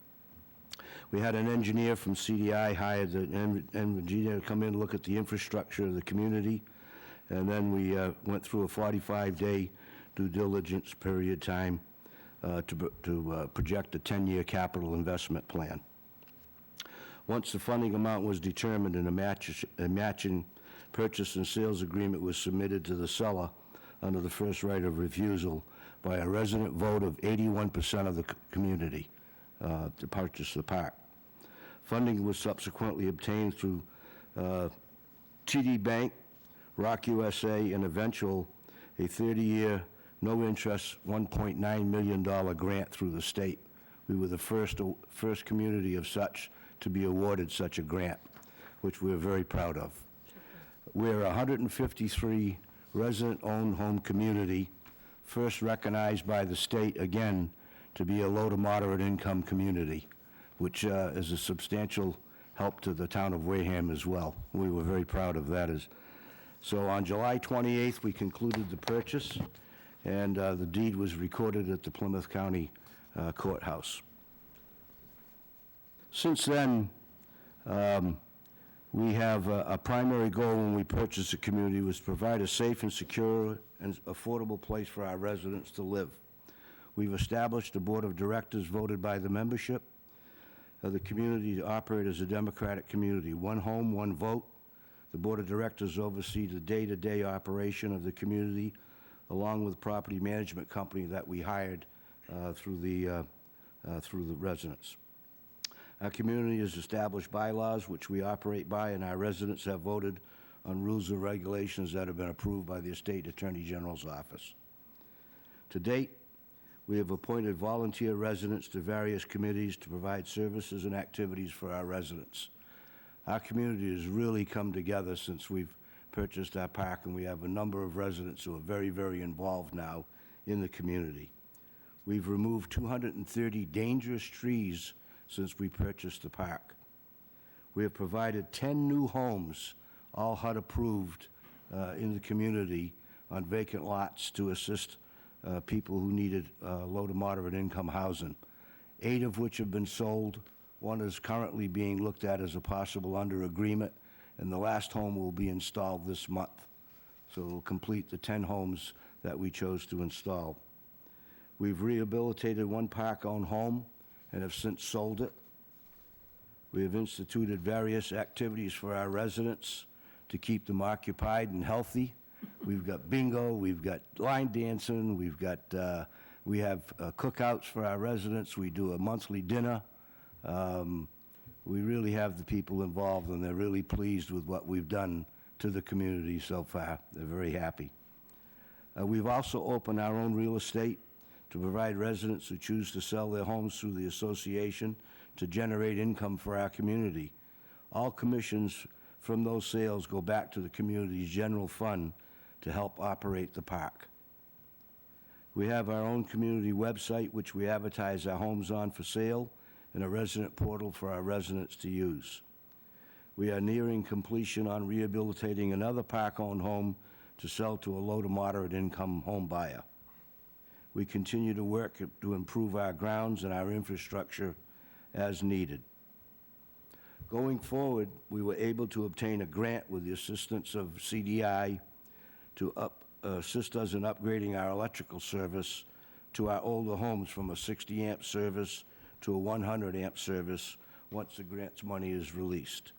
We had an engineer from CDI hired, an engineer to come in and look at the infrastructure of the community, and then we went through a 45-day due diligence period time to project a 10-year capital investment plan. Once the funding amount was determined and a matching purchase and sales agreement was submitted to the seller under the first right of refusal by a resident vote of 81% of the community to purchase the park. Funding was subsequently obtained through TD Bank, Rock USA, and eventual a 30-year, no-interest, $1.9 million grant through the state. We were the first community of such to be awarded such a grant, which we're very proud of. We're a 153 resident-owned home community, first recognized by the state, again, to be a low to moderate income community, which is a substantial help to the town of Wareham as well. We were very proud of that. So on July 28th, we concluded the purchase, and the deed was recorded at the Plymouth County Courthouse. Since then, we have a primary goal when we purchased a community was to provide a safe and secure and affordable place for our residents to live. We've established a board of directors voted by the membership of the community to operate as a democratic community. One home, one vote. The board of directors oversee the day-to-day operation of the community, along with the property management company that we hired through the residents. Our community has established bylaws which we operate by, and our residents have voted on rules and regulations that have been approved by the State Attorney General's office. To date, we have appointed volunteer residents to various committees to provide services and activities for our residents. Our community has really come together since we've purchased our park, and we have a number of residents who are very, very involved now in the community. We've removed 230 dangerous trees since we purchased the park. We have provided 10 new homes, all HUD approved, in the community on vacant lots to assist people who needed low to moderate income housing, 8 of which have been sold. One is currently being looked at as a possible under agreement, and the last home will be installed this month. So it'll complete the 10 homes that we chose to install. We've rehabilitated one park-owned home and have since sold it. We have instituted various activities for our residents to keep them occupied and healthy. We've got bingo, we've got line dancing, we have cookouts for our residents, we do a monthly dinner. We really have the people involved, and they're really pleased with what we've done to the community so far. They're very happy. We've also opened our own real estate to provide residents who choose to sell their homes through the association to generate income for our community. All commissions from those sales go back to the community's general fund to help operate the park. We have our own community website, which we advertise our homes on for sale, and a resident portal for our residents to use. We are nearing completion on rehabilitating another park-owned home to sell to a low to moderate income home buyer. We continue to work to improve our grounds and our infrastructure as needed. Going forward, we were able to obtain a grant with the assistance of CDI to assist us in upgrading our electrical service to our older homes from a 60 amp service to a 100 amp service once the grant's money is released.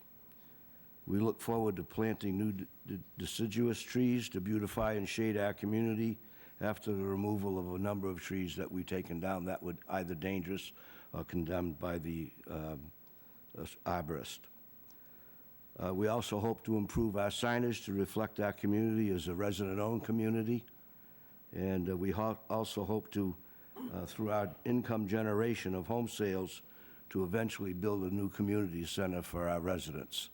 We look forward to planting new deciduous trees to beautify and shade our community after the removal of a number of trees that we've taken down that were either dangerous or condemned by the arborist. We also hope to improve our signage to reflect our community as a resident-owned community. And we also hope to, through our income generation of home sales, to eventually build a new community center for our residents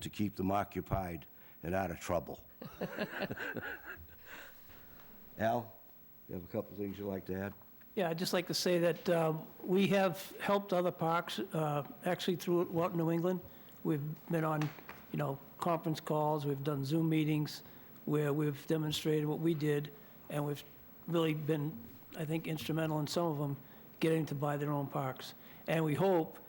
to keep them occupied and out of trouble. Al, you have a couple of things you'd like to add? Yeah, I'd just like to say that we have helped other parks, actually throughout New England. We've been on, conference calls, we've done Zoom meetings where we've demonstrated what we did, and we've really been, I think, instrumental in some of them getting to buy their own parks. And we hope,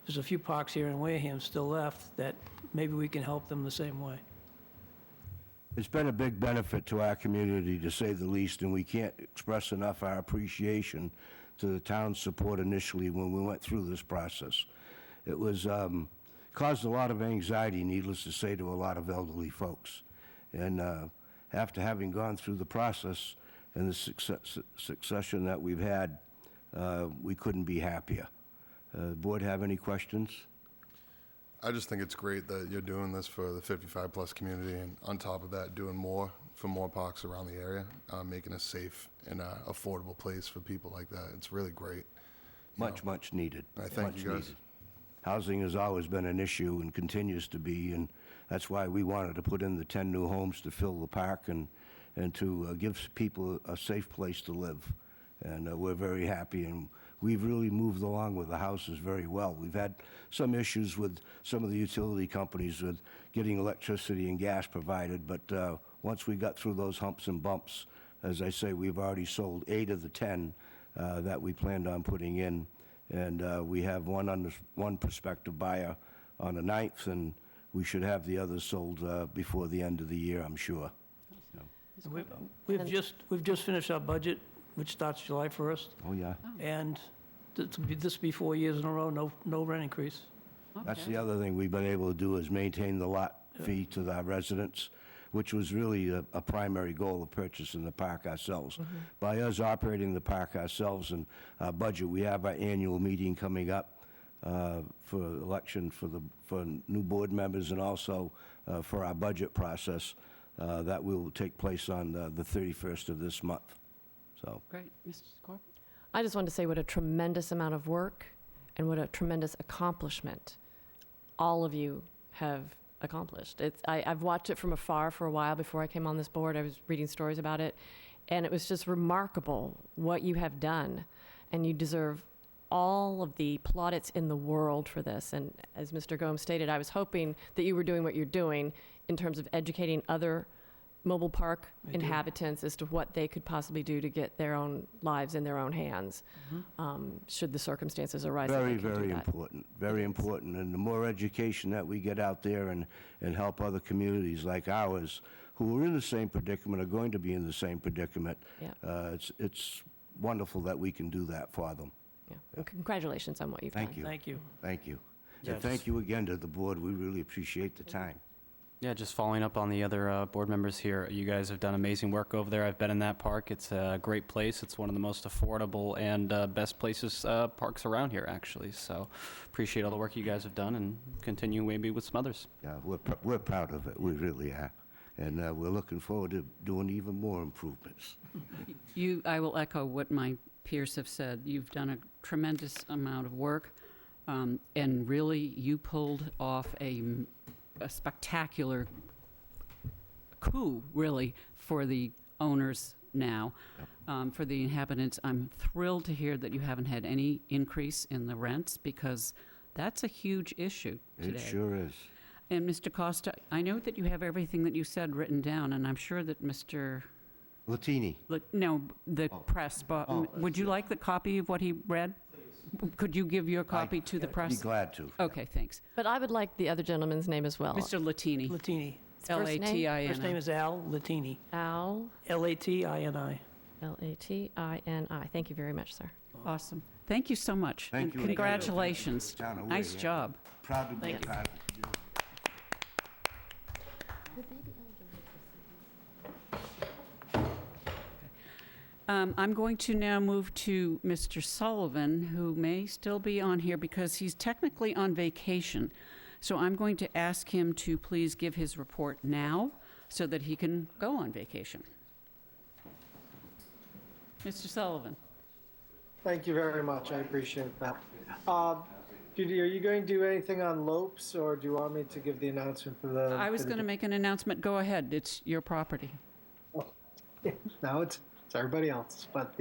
there's a few parks here in Wareham still left, that maybe we can help them the same way. It's been a big benefit to our community, to say the least, and we can't express enough our appreciation to the town's support initially when we went through this process. It was caused a lot of anxiety, needless to say, to a lot of elderly folks. And after having gone through the process and the succession that we've had, we couldn't be happier. Board have any questions? I just think it's great that you're doing this for the 55-plus community, and on top of that, doing more for more parks around the area, making a safe and affordable place for people like that. It's really great. Much needed. I thank you guys. housing has always been an issue and continues to be, and that's why we wanted to put in the 10 new homes to fill the park and to give people a safe place to live. And we're very happy, and we've really moved along with the houses very well. We've had some issues with some of the utility companies with getting electricity and gas provided, but once we got through those humps and bumps, as I say, we've already sold 8 of the 10 that we planned on putting in, and we have one prospective buyer on the 9th, and we should have the others sold before the end of the year, I'm sure. We've just finished our budget, which starts July 1st, Oh, yeah. and this will be 4 years in a row, no rent increase. That's the other thing we've been able to do is maintain the lot fee to our residents, which was really a primary goal of purchasing the park ourselves. By us operating the park ourselves and our budget, we have our annual meeting coming up for election for new board members and also for our budget process that will take place on the 31st of this month. So. Great. Mr. Corp? I just wanted to say what a tremendous amount of work and what a tremendous accomplishment all of you have accomplished. I've watched it from afar for a while before I came on this board. I was reading stories about it, and it was just remarkable what you have done, and you deserve all of the plaudits in the world for this. And as Mr. Gomes stated, I was hoping that you were doing what you're doing in terms of educating other mobile park inhabitants as to what they could possibly do to get their own lives in their own hands, should the circumstances arise. Very, very important. Very important. And the more education that we get out there and help other communities like ours who are in the same predicament, are going to be in the same predicament, it's wonderful that we can do that for them. Yeah. Well, congratulations on what you've done. Thank you. Thank you. Thank you. Yeah, And thank you again to the board. We really appreciate the time. Yeah, just following up on the other board members here, you guys have done amazing work over there. I've been in that park. It's a great place. It's one of the most affordable and best places, parks around here, actually. So appreciate all the work you guys have done and continue maybe with some others. Yeah, we're proud of it. We really are. And we're looking forward to doing even more improvements. I will echo what my peers have said. You've done a tremendous amount of work, and really you pulled off a spectacular coup, really, for the owners now. For the inhabitants, I'm thrilled to hear that you haven't had any increase in the rents, because that's a huge issue today. It sure is. And Mr. Costa, I know that you have everything that you said written down, and I'm sure that Mr. Latini. Press, but would you like the copy of what he read? Could you give your copy to the press? I'd be glad to. Okay, thanks. But I would like the other gentleman's name as well. Mr. Latini. Latini. L-A-T-I-N-I. First name is Al Latini. Al. L-A-T-I-N-I. L-A-T-I-N-I. Thank you very much, sir. Awesome. Thank you so much. Thank you. And congratulations. Nice job. Proud to be Thank you. part of it. I'm going to now move to Mr. Sullivan, who may still be on here because he's technically on vacation. So I'm going to ask him to please give his report now so that he can go on vacation. Mr. Sullivan. Thank you very much. I appreciate that. Judy, are you going to do anything on Lopes, or do you want me to give the announcement for the... I was going to make an announcement. Go ahead. It's your property. No, it's everybody else, but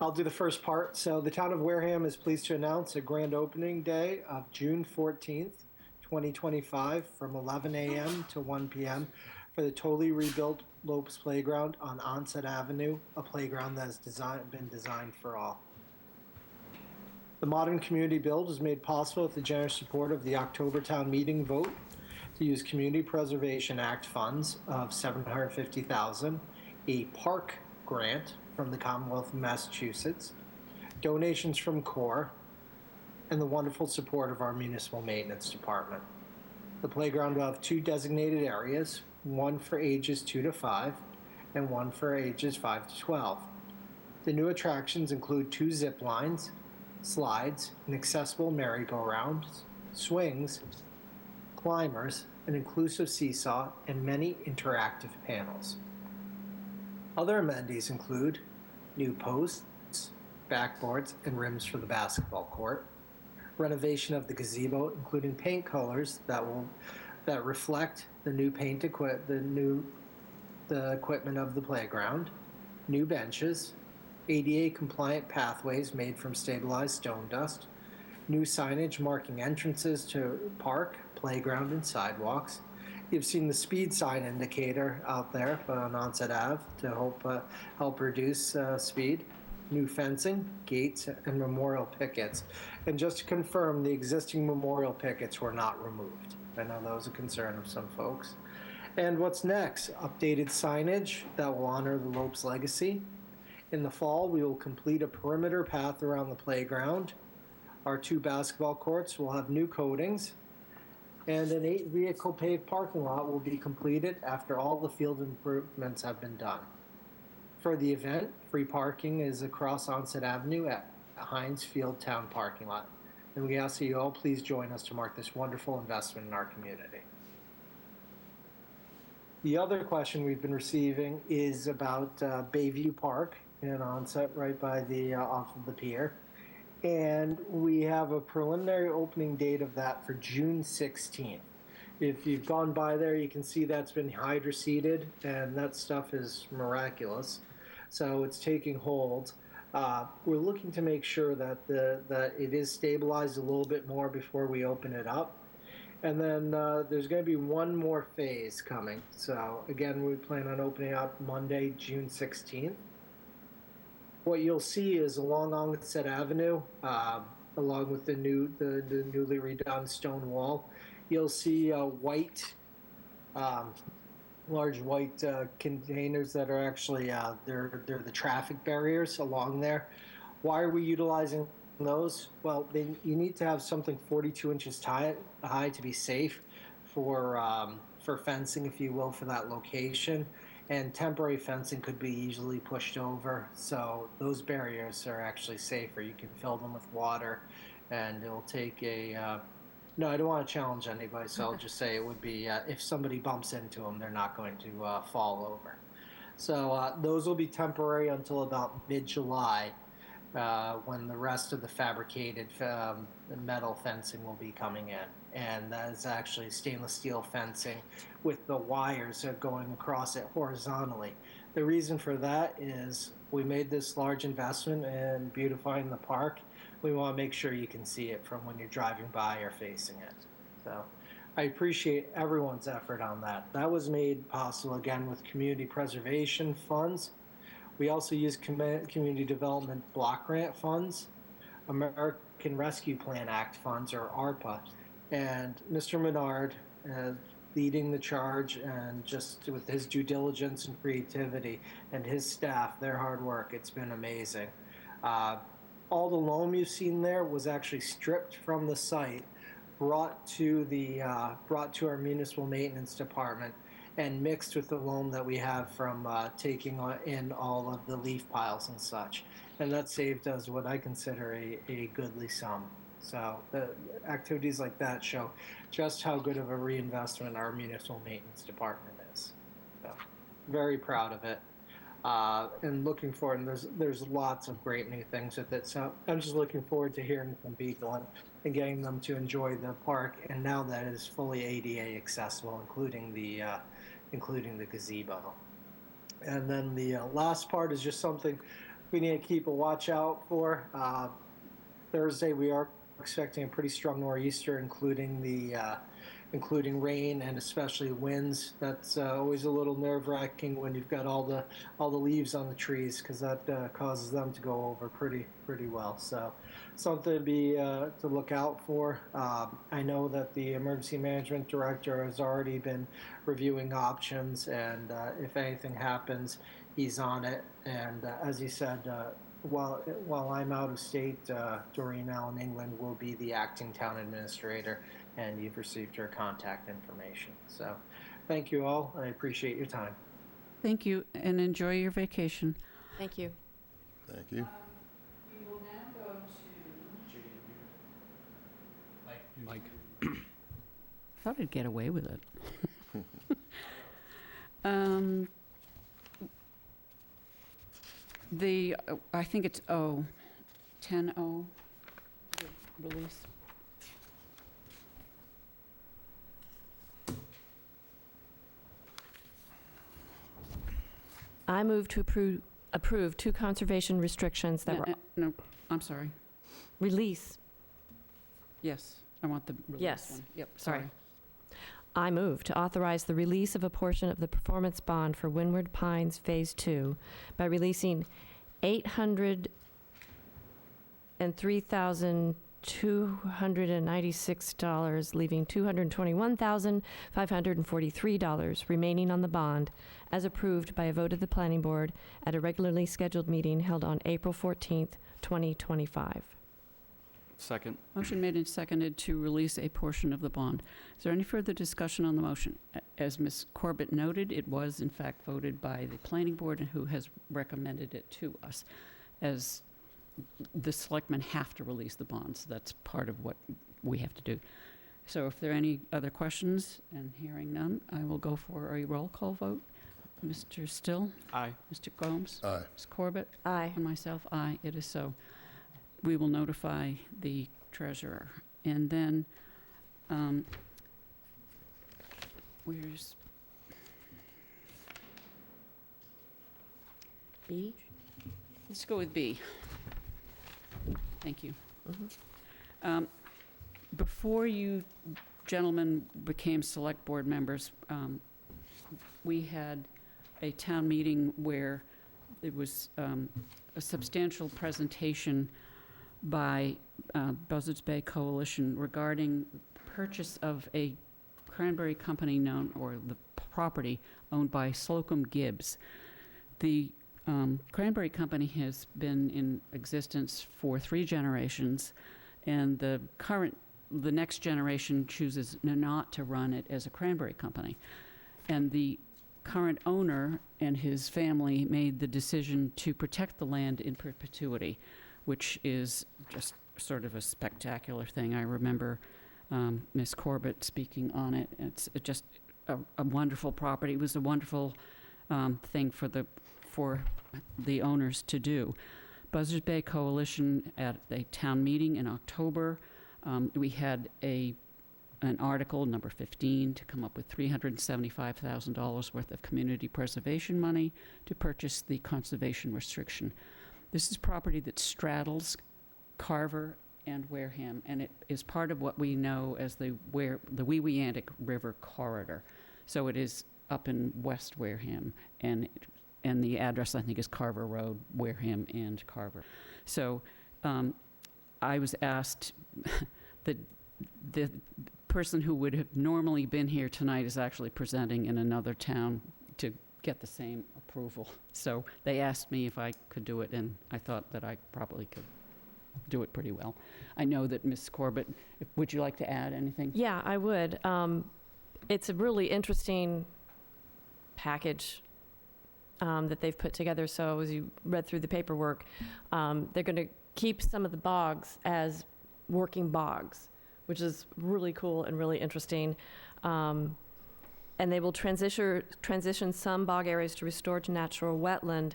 I'll do the first part. So the town of Wareham is pleased to announce a grand opening day of June 14th, 2025, from 11 a.m. to 1 p.m. for the totally rebuilt Lopes Playground on Onset Avenue, a playground that has been designed for all. The modern community build is made possible with the generous support of the October town meeting vote to use Community Preservation Act funds of $750,000, a park grant from the Commonwealth of Massachusetts, donations from CORE, and the wonderful support of our municipal maintenance department. The playground will have 2 designated areas, one for ages 2 to 5 and one for ages 5 to 12. The new attractions include 2 zip lines, slides, an accessible merry-go-round, swings, climbers, an inclusive seesaw, and many interactive panels. Other amenities include new posts, backboards, and rims for the basketball court, renovation of the gazebo, including paint colors that reflect the new the equipment of the playground, new benches, ADA compliant pathways made from stabilized stone dust, new signage marking entrances to park, playground, and sidewalks. You've seen the speed sign indicator out there on Onset Ave to help reduce speed. New fencing, gates, and memorial pickets. And just to confirm, the existing memorial pickets were not removed. I know that was a concern of some folks. And what's next? Updated signage that will honor the Lopes legacy. In the fall, we will complete a perimeter path around the playground. Our 2 basketball courts will have new coatings, and an 8-vehicle paved parking lot will be completed after all the field improvements have been done. For the event, free parking is across Onset Avenue at Heinz Field Town parking lot. And we ask that you all please join us to mark this wonderful investment in our community. The other question we've been receiving is about Bayview Park in Onset, right by the off of the pier. And we have a preliminary opening date of that for June 16th. If you've gone by there, you can see that's been hydro-seeded, and that stuff is miraculous. So it's taking hold. We're looking to make sure that that it is stabilized a little bit more before we open it up. And then there's going to be one more phase coming. So again, we plan on opening up Monday, June 16th. What you'll see is along Onset Avenue, along with the newly redone stone wall, you'll see large white containers that are actually they're the traffic barriers along there. Why are we utilizing those? Well, you need to have something 42 inches high to be safe for fencing, if you will, for that location. And temporary fencing could be easily pushed over. So those barriers are actually safer. You can fill them with water, and it'll take no, I don't want to challenge anybody, so I'll just say it would be, if somebody bumps into them, they're not going to fall over. So those will be temporary until about mid-July, when the rest of the fabricated metal fencing will be coming in. And that is actually stainless steel fencing with the wires going across it horizontally. The reason for that is we made this large investment in beautifying the park. We want to make sure you can see it from when you're driving by or facing it. So I appreciate everyone's effort on that. That was made possible, again, with community preservation funds. We also use community development block grant funds, American Rescue Plan Act funds, or ARPA. And Mr. Menard leading the charge, and just with his due diligence and creativity, and his staff, their hard work, it's been amazing. All the loam you've seen there was actually stripped from the site, brought to our municipal maintenance department, and mixed with the loam that we have from taking in all of the leaf piles and such. And that saved us what I consider a goodly sum. So the activities like that show just how good of a reinvestment our municipal maintenance department is. So very proud of it. And looking forward, and there's lots of great new things with it. So I'm just looking forward to hearing from people and getting them to enjoy the park. And now that it is fully ADA accessible, including the gazebo. And then the last part is just something we need to keep a watch out for. Thursday we are expecting a pretty strong nor'easter, including rain and especially winds. That's always a little nerve-wracking when you've got all the leaves on the trees, because that causes them to go over pretty well. So something to look out for. I know that the emergency management director has already been reviewing options, and if anything happens, he's on it. And as he said, while I'm out of state, Doreen Allen England will be the acting town administrator, and you've received her contact information. So thank you all. I appreciate your time. Thank you, and enjoy your vacation. Thank you. Thank you. We will now go to Mike. Thought I'd get away with it. I think it's 10-0, the release. I move to approve two conservation restrictions that were No, I'm sorry. release. Yes, I want the release Yes. one. Yep, Sorry. sorry. I move to authorize the release of a portion of the performance bond for Windward Pines Phase 2 by releasing $803,296, leaving $221,543 remaining on the bond, as approved by a vote of the Planning Board at a regularly scheduled meeting held on April 14th, 2025. Second. Motion made and seconded to release a portion of the bond. Is there any further discussion on the motion? As Ms. Corbett noted, it was in fact voted by the Planning Board, who has recommended it to us, as the selectmen have to release the bonds. That's part of what we have to do. So if there are any other questions, and hearing none, I will go for a roll call vote. Mr. Still? Aye. Mr. Gomes? Aye. Ms. Corbett? Aye. And myself, aye, it is so. We will notify the treasurer. And then, where's B? Let's go with B. Thank you. Before you gentlemen became select board members, we had a town meeting where it was a substantial presentation by Buzzards Bay Coalition regarding purchase of a cranberry company known, or the property owned by Slocum Gibbs. The Cranberry Company has been in existence for 3 generations, and the next generation chooses not to run it as a cranberry company. And the current owner and his family made the decision to protect the land in perpetuity, which is just sort of a spectacular thing. I remember Ms. Corbett speaking on it. It's just a wonderful property. It was a wonderful thing for the owners to do. Buzzards Bay Coalition, at a town meeting in October, we had an article, number 15, to come up with $375,000 worth of community preservation money to purchase the conservation restriction. This is property that straddles Carver and Wareham, and it is part of what we know as the Wee-Wee-Antic River Corridor. So it is up in West Wareham, and the address, I think, is Carver Road, Wareham and Carver. So I was asked, the person who would have normally been here tonight is actually presenting in another town to get the same approval. So they asked me if I could do it, and I thought that I probably could do it pretty well. I know that Ms. Corbett, would you like to add anything? Yeah, I would. It's a really interesting package that they've put together. So as you read through the paperwork, they're going to keep some of the bogs as working bogs, which is really cool and really interesting. And they will transition some bog areas to restore to natural wetland.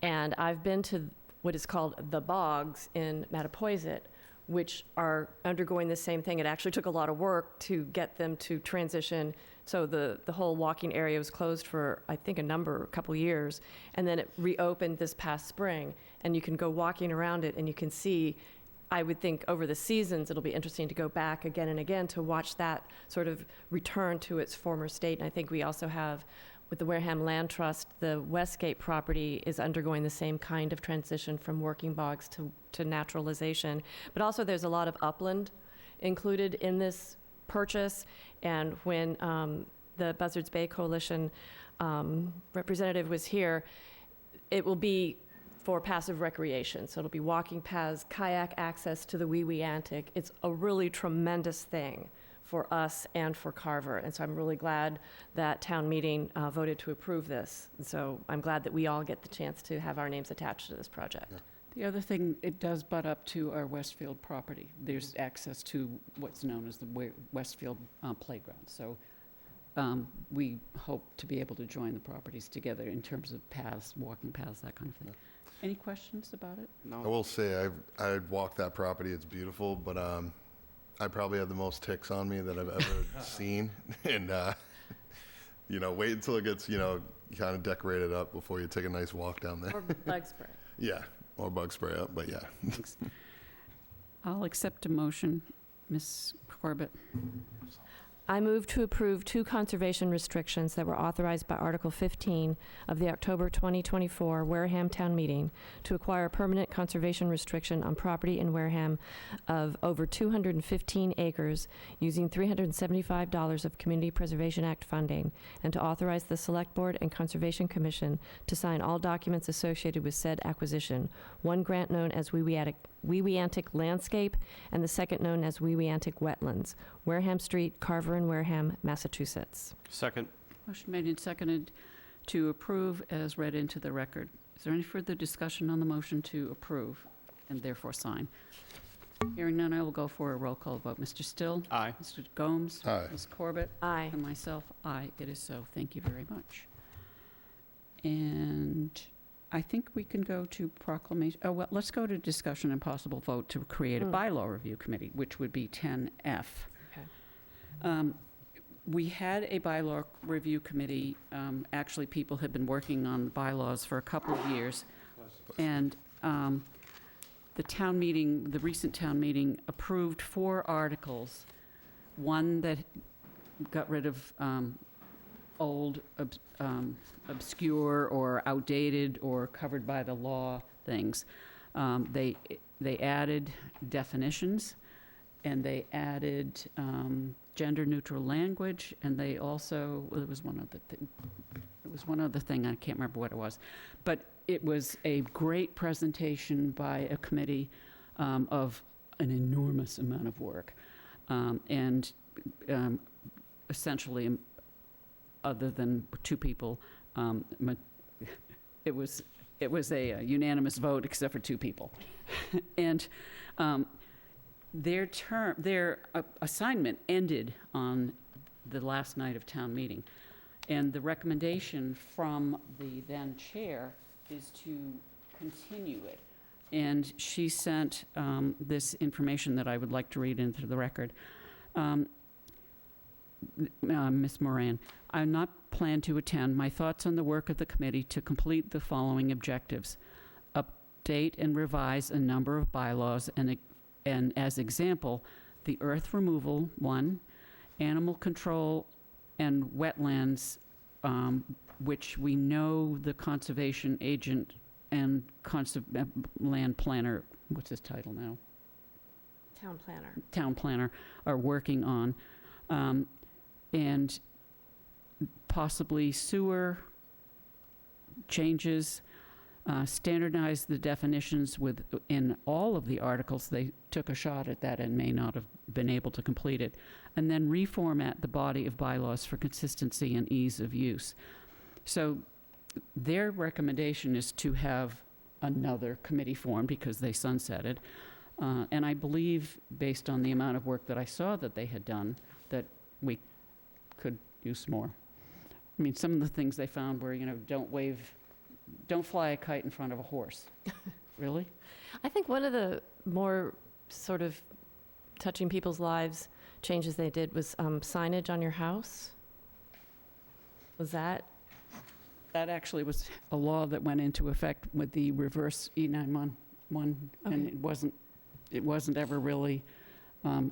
And I've been to what is called the bogs in Mattapoisett, which are undergoing the same thing. It actually took a lot of work to get them to transition. So the whole walking area was closed for, I think, a couple years. And then it reopened this past spring. And you can go walking around it and you can see, I would think over the seasons, it'll be interesting to go back again and again to watch that sort of return to its former state. And I think we also have, with the Wareham Land Trust, the Westgate property is undergoing the same kind of transition from working bogs to naturalization. But also there's a lot of upland included in this purchase. And when the Buzzards Bay Coalition representative was here, it will be for passive recreation. So it'll be walking paths, kayak access to the Wee-Wee-Antic. It's a really tremendous thing for us and for Carver. And so I'm really glad that town meeting voted to approve this. And so I'm glad that we all get the chance to have our names attached to this project. Yeah. The other thing, it does butt up to our Westfield property. There's access to what's known as the Westfield Playground. So we hope to be able to join the properties together in terms of paths, walking paths, that kind of thing. Any questions about it? I will say, I've walked that property. It's beautiful, but I probably have the most ticks on me that I've ever seen. And, wait until it gets, kind of decorate it up before you take a nice walk down there. Or bug spray. Yeah, or bug spray up, but yeah. I'll accept a motion. Ms. Corbett? I move to approve 2 conservation restrictions that were authorized by Article 15 of the October 2024 Wareham Town Meeting to acquire a permanent conservation restriction on property in Wareham of over 215 acres using $375 of Community Preservation Act funding, and to authorize the Select Board and Conservation Commission to sign all documents associated with said acquisition, one grant known as Weweantic Landscape and the second known as Weweantic Wetlands, Wareham Street, Carver and Wareham, Massachusetts. Second. Motion made and seconded to approve as read into the record. Is there any further discussion on the motion to approve and therefore sign? Hearing none, I will go for a roll call vote. Mr. Still? Aye. Mr. Gomes? Aye. Ms. Corbett? Aye. And myself, aye. It is so. Thank you very much. And I think we can go to proclamation. Oh, well, let's go to discussion and possible vote to create a bylaw review committee, which would be 10F. Okay. We had a bylaw review committee. Actually, people had been working on the bylaws for a couple of years. And the town meeting, the recent town meeting, approved 4 articles. One that got rid of old, obscure or outdated or covered by the law things. They added definitions, and they added gender-neutral language, and they also, well, there was one other thing, I can't remember what it was. But it was a great presentation by a committee of an enormous amount of work. And essentially, other than 2 people, it was a unanimous vote except for 2 people. And their assignment ended on the last night of town meeting. And the recommendation from the then chair is to continue it. And she sent this information that I would like to read into the record. Ms. Moran, I not plan to attend. My thoughts on the work of the committee to complete the following objectives: update and revise a number of bylaws, and as example, the earth removal one, animal control, and wetlands, which we know the conservation agent and land planner, what's his title now? Town planner. Town planner are working on. And possibly sewer changes, standardize the definitions in all of the articles. They took a shot at that and may not have been able to complete it. And then reformat the body of bylaws for consistency and ease of use. So their recommendation is to have another committee formed because they sunsetted. And I believe, based on the amount of work that I saw that they had done, that we could use more. I mean, some of the things they found were, don't fly a kite in front of a horse. Really? I think one of the more sort of touching people's lives changes they did was signage on your house. Was that? That actually was a law that went into effect with the reverse E911, and it wasn't ever really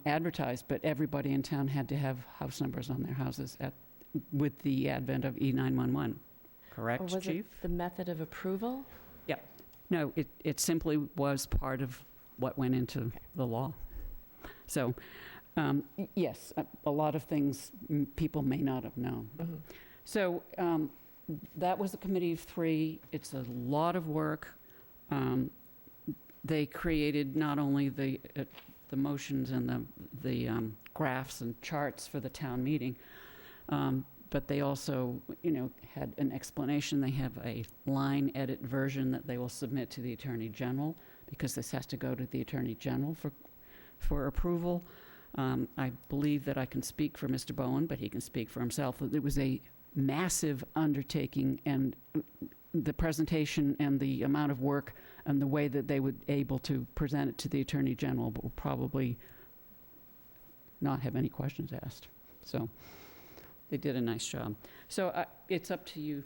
advertised, but everybody in town had to have house numbers on their houses with the advent of E911. Correct, Or was Chief? it the method of approval? Yeah. No, it simply was part of what went into the law. So, yes, a lot of things people may not have known. Mhm. So that was a committee of 3. It's a lot of work. They created not only the motions and the graphs and charts for the town meeting, but they also, had an explanation. They have a line edit version that they will submit to the Attorney General, because this has to go to the Attorney General for approval. I believe that I can speak for Mr. Bowen, but he can speak for himself. It was a massive undertaking, and the presentation and the amount of work and the way that they would able to present it to the Attorney General will probably not have any questions asked. So they did a nice job. So it's up to you,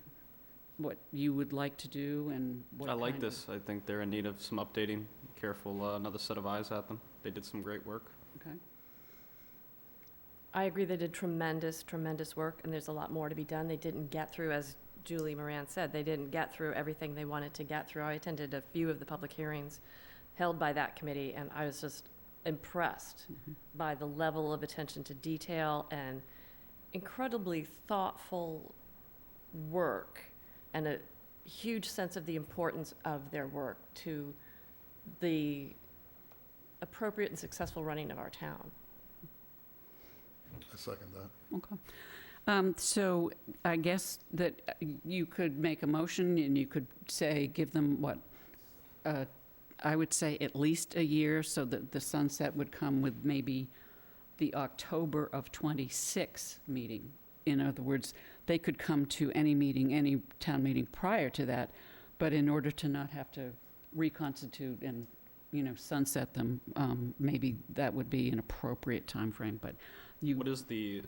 what you would like to do and what I like kind of- this. I think they're in need of some updating. Careful, another set of eyes at them. They did some great work. Okay. I agree they did tremendous, tremendous work, and there's a lot more to be done. They didn't get through, as Julie Moran said, they didn't get through everything they wanted to get through. I attended a few of the public hearings held by that committee, and I was just impressed by the level of attention to detail and incredibly thoughtful work and a huge sense of the importance of their work to the appropriate and successful running of our town. I second that. Okay. So I guess that you could make a motion and you could say, give them what? I would say at least a year, so that the sunset would come with maybe the October of '26 meeting. In other words, they could come to any meeting, any town meeting prior to that, but in order to not have to reconstitute and, sunset them, maybe that would be an appropriate timeframe, but What is the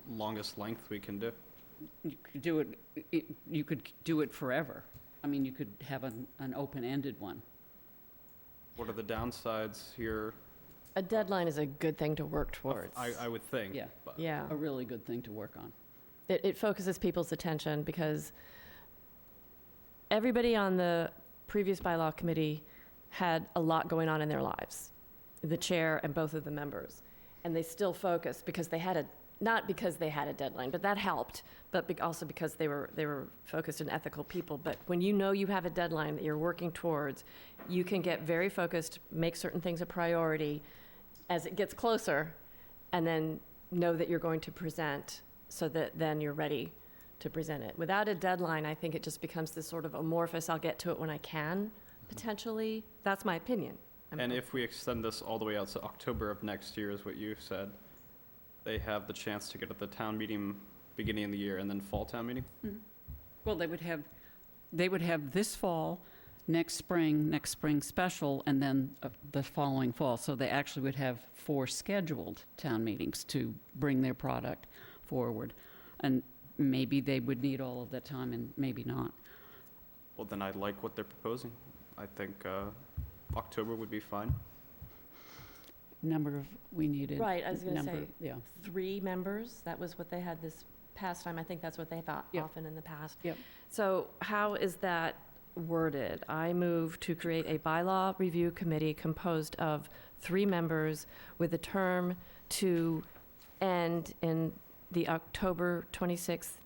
longest length we can do? you could do you could do it forever. I mean, you could have an open-ended one. What are the downsides here? A deadline is a good thing to work towards. I would think. Yeah. But Yeah. A really good thing to work on. It focuses people's attention because everybody on the previous bylaw committee had a lot going on in their lives, the chair and both of the members. And they still focused because they had not because they had a deadline, but that helped, but also because they were focused and ethical people. But when you know you have a deadline that you're working towards, you can get very focused, make certain things a priority as it gets closer, and then know that you're going to present so that then you're ready to present it. Without a deadline, I think it just becomes this sort of amorphous, I'll get to it when I can, potentially. That's my opinion. And if we extend this all the way out to October of next year, is what you said, they have the chance to get at the town meeting beginning of the year and then fall town meeting? Well, they would have this fall, next spring special, and then the following fall. So they actually would have 4 scheduled town meetings to bring their product forward. And maybe they would need all of that time and maybe not. Well, then I like what they're proposing. I think October would be fine. We needed. Right, I was going to say, Yeah. 3 members, that was what they had this past time. I think that's what they thought Yep. often in the past. Yep. So how is that worded? I move to create a bylaw review committee composed of 3 members with a term to end in the October 26th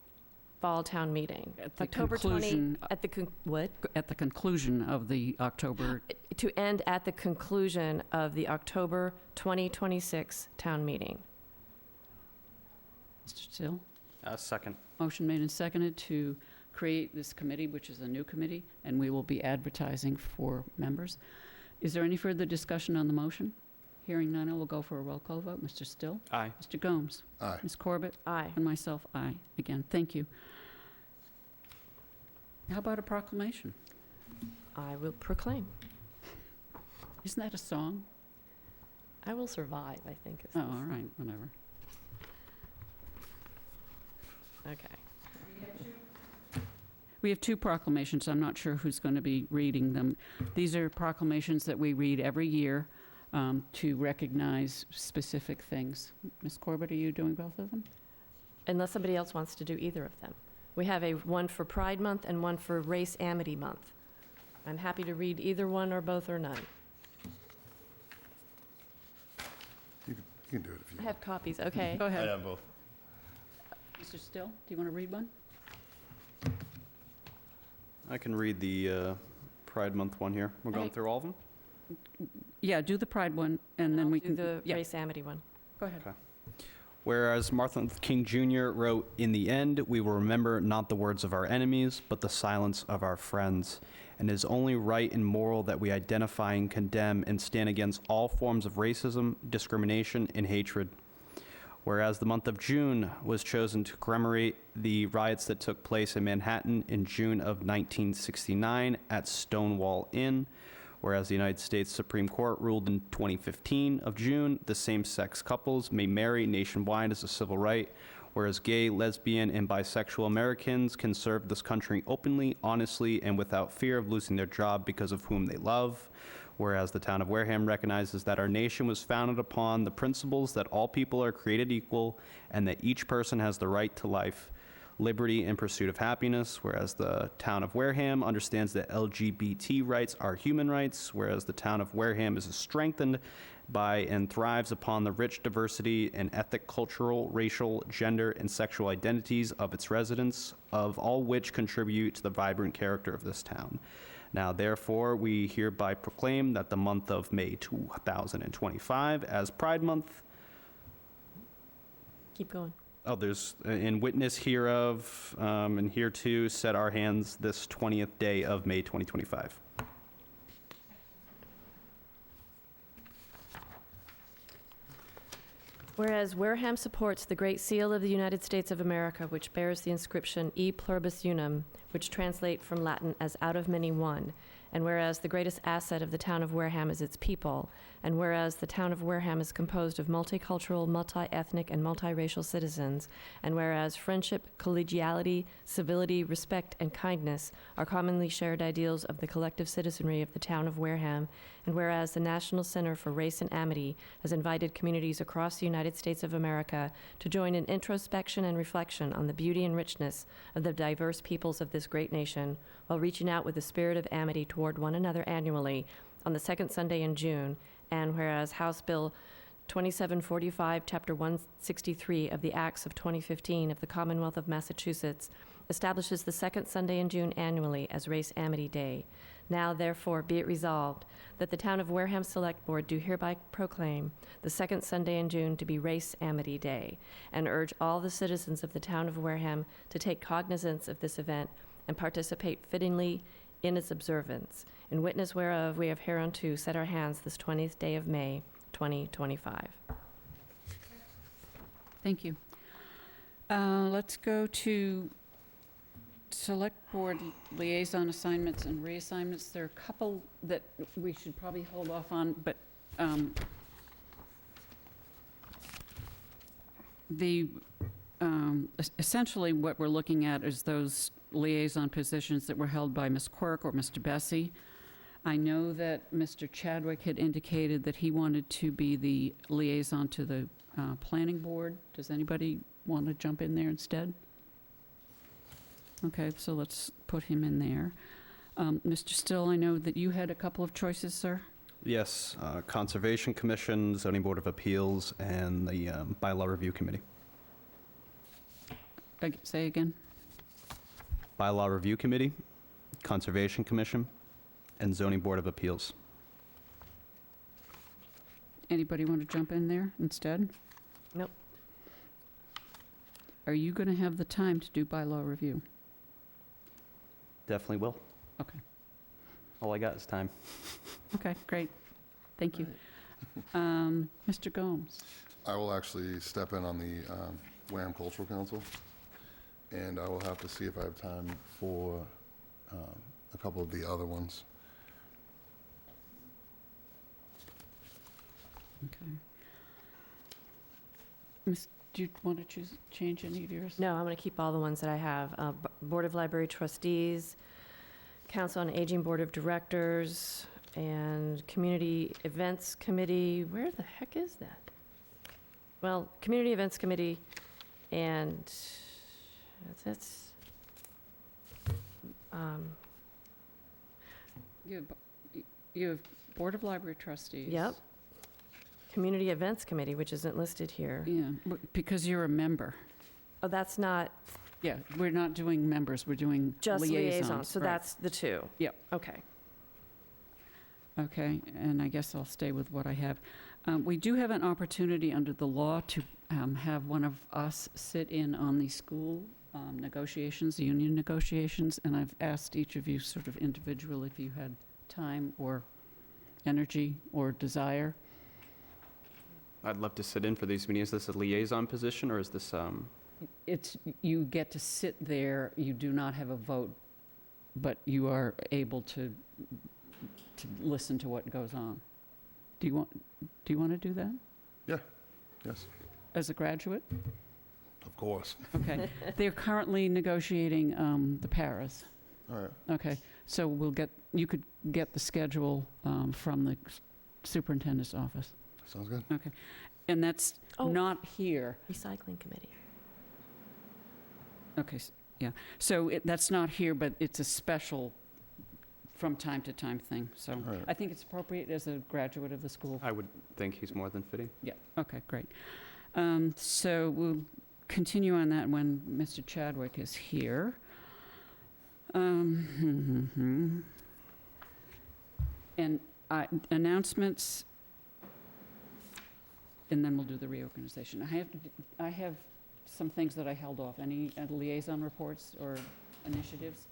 fall town meeting. At the October conclusion- 20, what? At the conclusion of the October, To end at the conclusion of the October 2026 town meeting. Mr. Still? Second. Motion made and seconded to create this committee, which is a new committee, and we will be advertising for members. Is there any further discussion on the motion? Hearing none, I will go for a roll call vote. Mr. Still? Aye. Mr. Gomes? Aye. Ms. Corbett? Aye. And myself, aye. Again, thank you. How about a proclamation? I will proclaim. Isn't that a song? I will survive, I think. Oh, all right, whatever. Okay. We have 2 proclamations. I'm not sure who's going to be reading them. These are proclamations that we read every year to recognize specific things. Ms. Corbett, are you doing both of them? Unless somebody else wants to do either of them. We have one for Pride Month and one for Race Amity Month. I'm happy to read either one or both or none. You can do it if you I want. have copies, okay. Go I ahead. have both. Mr. Still, do you want to read one? I can read the Pride Month one here. We're going Okay. through all of them? Yeah, do the Pride one, and then I'll we do can... the yeah, Race Amity one. go ahead. Okay. Whereas Martin Luther King Jr. wrote, "In the end, we will remember not the words of our enemies, but the silence of our friends. And it is only right and moral that we identify and condemn and stand against all forms of racism, discrimination, and hatred. Whereas the month of June was chosen to commemorate the riots that took place in Manhattan in June of 1969 at Stonewall Inn. Whereas the United States Supreme Court ruled in 2015 of June, the same-sex couples may marry nationwide as a civil right. whereas gay, lesbian, and bisexual Americans can serve this country openly, honestly, and without fear of losing their job because of whom they love. Whereas the town of Wareham recognizes that our nation was founded upon the principles that all people are created equal and that each person has the right to life, liberty, and pursuit of happiness. Whereas the town of Wareham understands that LGBT rights are human rights. Whereas the town of Wareham is strengthened by and thrives upon the rich diversity and ethnic, cultural, racial, gender, and sexual identities of its residents, of all which contribute to the vibrant character of this town. Now, therefore, we hereby proclaim that the month of May 2025 as Pride Month. Keep going. Oh, there's, in witness hereof, and hereto set our hands this 20th day of May 2025. Whereas Wareham supports the Great Seal of the United States of America, which bears the inscription E Pluribus Unum, which translate from Latin as out of many one, and whereas the greatest asset of the town of Wareham is its people, and whereas the town of Wareham is composed of multicultural, multi-ethnic, and multiracial citizens, and whereas friendship, collegiality, civility, respect, and kindness are commonly shared ideals of the collective citizenry of the town of Wareham, and whereas the National Center for Race and Amity has invited communities across the United States of America to join in introspection and reflection on the beauty and richness of the diverse peoples of this great nation, while reaching out with a spirit of amity toward one another annually on the second Sunday in June, and whereas House Bill 2745, Chapter 163 of the Acts of 2015 of the Commonwealth of Massachusetts establishes the second Sunday in June annually as Race Amity Day. Now, therefore, be it resolved that the Town of Wareham Select Board do hereby proclaim the second Sunday in June to be Race Amity Day, and urge all the citizens of the Town of Wareham to take cognizance of this event and participate fittingly in its observance, in witness whereof we have hereunto set our hands this 20th day of May, 2025. Thank you. Let's go to Select Board liaison assignments and reassignments. There are a couple that we should probably hold off on, but essentially what we're looking at is those liaison positions that were held by Ms. Quirk or Mr. Bessie. I know that Mr. Chadwick had indicated that he wanted to be the liaison to the planning board. Does anybody want to jump in there instead? Okay, so let's put him in there. Mr. Still, I know that you had a couple of choices, sir. Yes, Conservation Commission, Zoning Board of Appeals, and the Bylaw Review Committee. Say again? Bylaw Review Committee, Conservation Commission, and Zoning Board of Appeals. Anybody want to jump in there instead? Nope. Are you going to have the time to do bylaw review? Definitely will. Okay. All I got is time. Okay, great. Thank you. Mr. Gomes? I will actually step in on the Wareham Cultural Council, and I will have to see if I have time for a couple of the other ones. Okay. Do you want to change any of yours? No, I'm going to keep all the ones that I have. Board of Library Trustees, Council on Aging Board of Directors, and Community Events Committee. Where the heck is that? Well, Community Events Committee, and that's You have Board of Library Trustees. Yep. Community Events Committee, which isn't listed here. Yeah, because you're a member. Oh, that's not Yeah, we're not doing members, we're doing just liaisons. liaison, so right. that's the two. Yep. Okay. Okay, and I guess I'll stay with what I have. We do have an opportunity under the law to have one of us sit in on the school negotiations, the union negotiations, and I've asked each of you sort of individually if you had time or energy or desire. I'd love to sit in for these meetings. Is this a liaison position, or is this... It's, you get to sit there, you do not have a vote, but you are able to listen to what goes on. Do you want to do that? Yeah, yes. As a graduate? Of course. Okay. They're currently negotiating the paras. All right. Okay, so you could get the schedule from the superintendent's office. Sounds good. Okay, and that's not here. Recycling committee. Okay, yeah, so that's not here, but it's a special from time to time thing, so Right. I think it's appropriate as a graduate of the school. I would think he's more than fitting. Yeah, okay, great. So we'll continue on that when Mr. Chadwick is here. And announcements, and then we'll do the reorganization. I have some things that I held off. Any liaison reports or initiatives?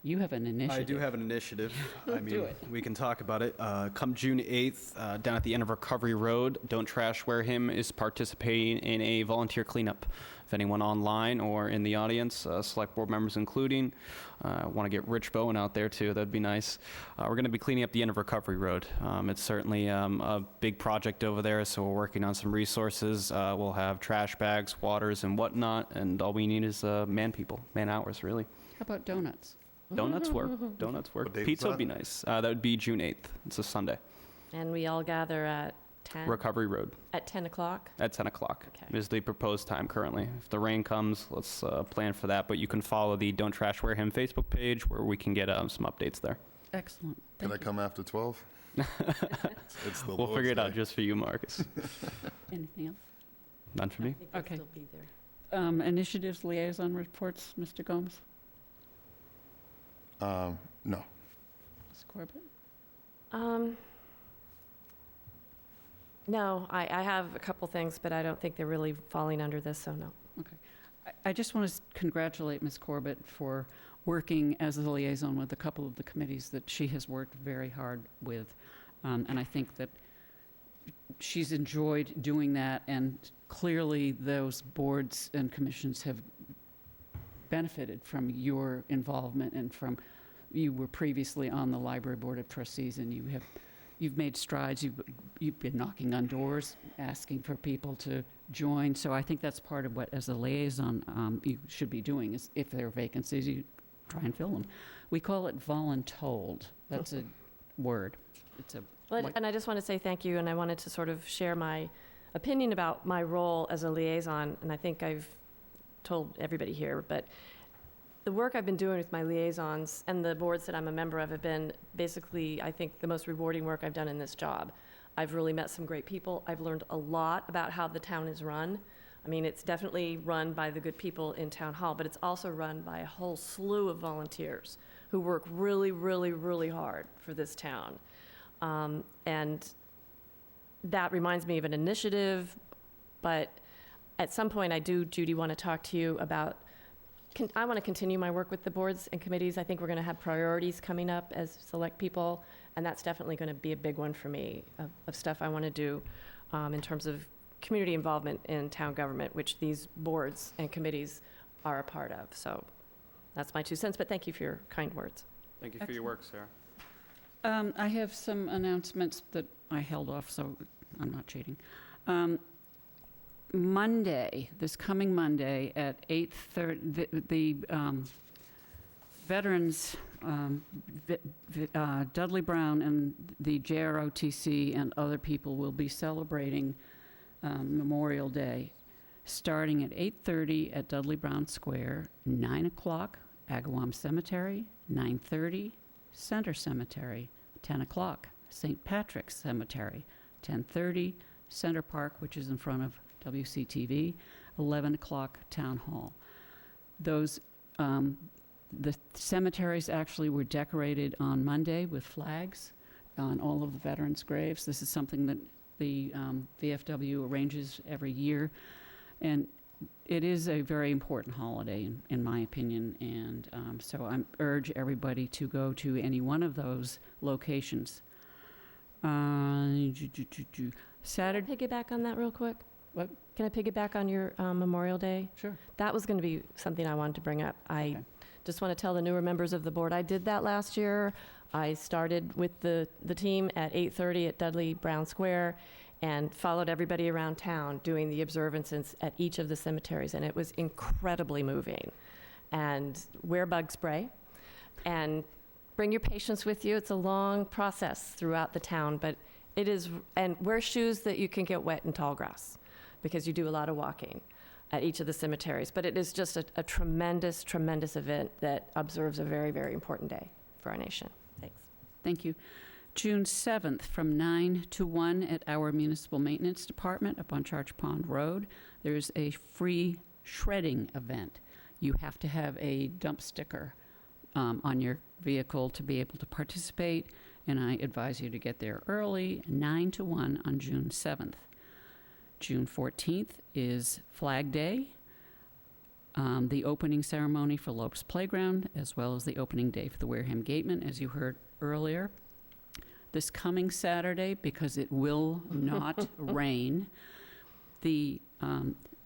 You have an initiative. I do have an initiative. I mean, Do it. we can talk about it. Come June 8th, down at the end of Recovery Road, Don't Trash Wareham is participating in a volunteer cleanup. If anyone online or in the audience, select board members including, want to get Rich Bowen out there too, that'd be nice. We're going to be cleaning up the end of Recovery Road. It's certainly a big project over there, so we're working on some resources. We'll have trash bags, waters, and whatnot, and all we need is man hours, really. How about donuts? Donuts work. Donuts work. What date is Pizza would that? be nice. That would be June 8th. It's a Sunday. And we all gather at 10? Recovery Road At 10 o'clock? at 10 o'clock Okay. is the proposed time currently. If the rain comes, let's plan for that. But you can follow the Don't Trash Wareham Facebook page where we can get some updates there. Excellent. Can I Thank you. come after 12? It's the We'll figure it out Lord's Day. just for you, Marcus. Anything else? None for me. I think they'll Okay. still be there. Initiatives, liaison reports, Mr. Gomes? No. Ms. Corbett? No, I have a couple things, but I don't think they're really falling under this, so no. I just want to congratulate Ms. Corbett for working as a liaison with a couple of the committees that she has worked very hard with. And I think that she's enjoyed doing that, and clearly those boards and commissions have benefited from your involvement and from, you were previously on the Library Board of Trustees, and you've made strides. You've been knocking on doors, asking for people to join. So I think that's part of what, as a liaison, you should be doing, is if there are vacancies, you try and fill them. We call it voluntold. That's a word. It's a Well, and I just want to say thank you, and I wanted to sort of share my opinion about my role as a liaison, and I think I've told everybody here, but the work I've been doing with my liaisons and the boards that I'm a member of have been basically, I think, the most rewarding work I've done in this job. I've really met some great people. I've learned a lot about how the town is run. I mean, it's definitely run by the good people in Town Hall, but it's also run by a whole slew of volunteers who work really, really, really hard for this town. And that reminds me of an initiative, but at some point I do, Judy, want to talk to you about, I want to continue my work with the boards and committees. I think we're going to have priorities coming up as select people, and that's definitely going to be a big one for me of stuff I want to do in terms of community involvement in town government, which these boards and committees are a part of. So that's my 2 cents, but thank you for your kind words. Thank you for your work, Sarah. I have some announcements that I held off, so I'm not cheating. Monday, this coming Monday at 8:30, the veterans, Dudley Brown and the JROTC and other people will be celebrating Memorial Day, starting at 8:30 at Dudley Brown Square, 9 o'clock, Agawam Cemetery, 9:30, Center Cemetery, 10 o'clock, St. Patrick's Cemetery, 10:30, Center Park, which is in front of WCTV, 11 o'clock, Town Hall. Those, the cemeteries actually were decorated on Monday with flags on all of the veterans' graves. This is something that the VFW arranges every year, and it is a very important holiday, in my opinion, and so I urge everybody to go to any one of those locations. Saturday. Can I piggyback on that real quick? What? Can I piggyback on your Memorial Day? Sure. That was going to be something I wanted to bring up. I just want to tell the newer members of the board, I did that last year. I started with the team at 8:30 at Dudley Brown Square, and followed everybody around town doing the observances at each of the cemeteries, and it was incredibly moving. And wear bug spray, and bring your patients with you. It's a long process throughout the town, but it is, and wear shoes that you can get wet in tall grass, because you do a lot of walking at each of the cemeteries. But it is just a tremendous, tremendous event that observes a very, very important day for our nation. Thanks. Thank you. June 7th, from 9 to 1 at our Municipal Maintenance Department up on Charge Pond Road. There's a free shredding event. You have to have a dump sticker on your vehicle to be able to participate, and I advise you to get there early, 9 to 1 on June 7th. June 14th is Flag Day, the opening ceremony for Lopes Playground, as well as the opening day for the Wareham Gateman, as you heard earlier. This coming Saturday, because it will not rain, the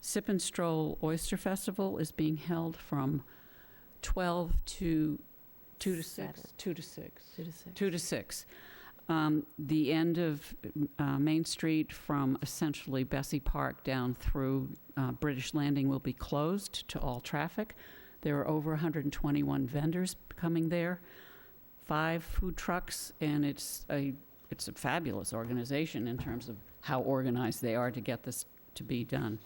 Sip and Stroll Oyster Festival is being held from 12 to 2 to 6. 2 to 6. 2 to 6. 2 to 6. The end of Main Street from essentially Bessie Park down through British Landing will be closed to all traffic. There are over 121 vendors coming there, 5 food trucks, and it's a fabulous organization in terms of how organized they are to get this to be done.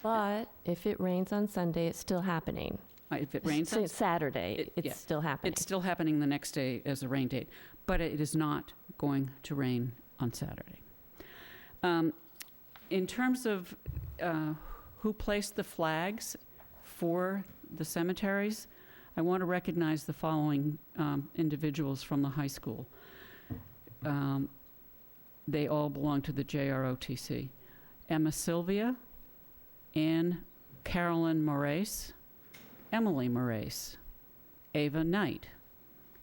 But if it rains on Sunday, it's still happening. If it rains on Saturday, it's yeah. still happening. It's still happening the next day as a rain date, but it is not going to rain on Saturday. In terms of who placed the flags for the cemeteries, I want to recognize the following individuals from the high school. They all belong to the JROTC. Emma Sylvia, Anne Carolyn Moraes, Emily Moraes, Ava Knight,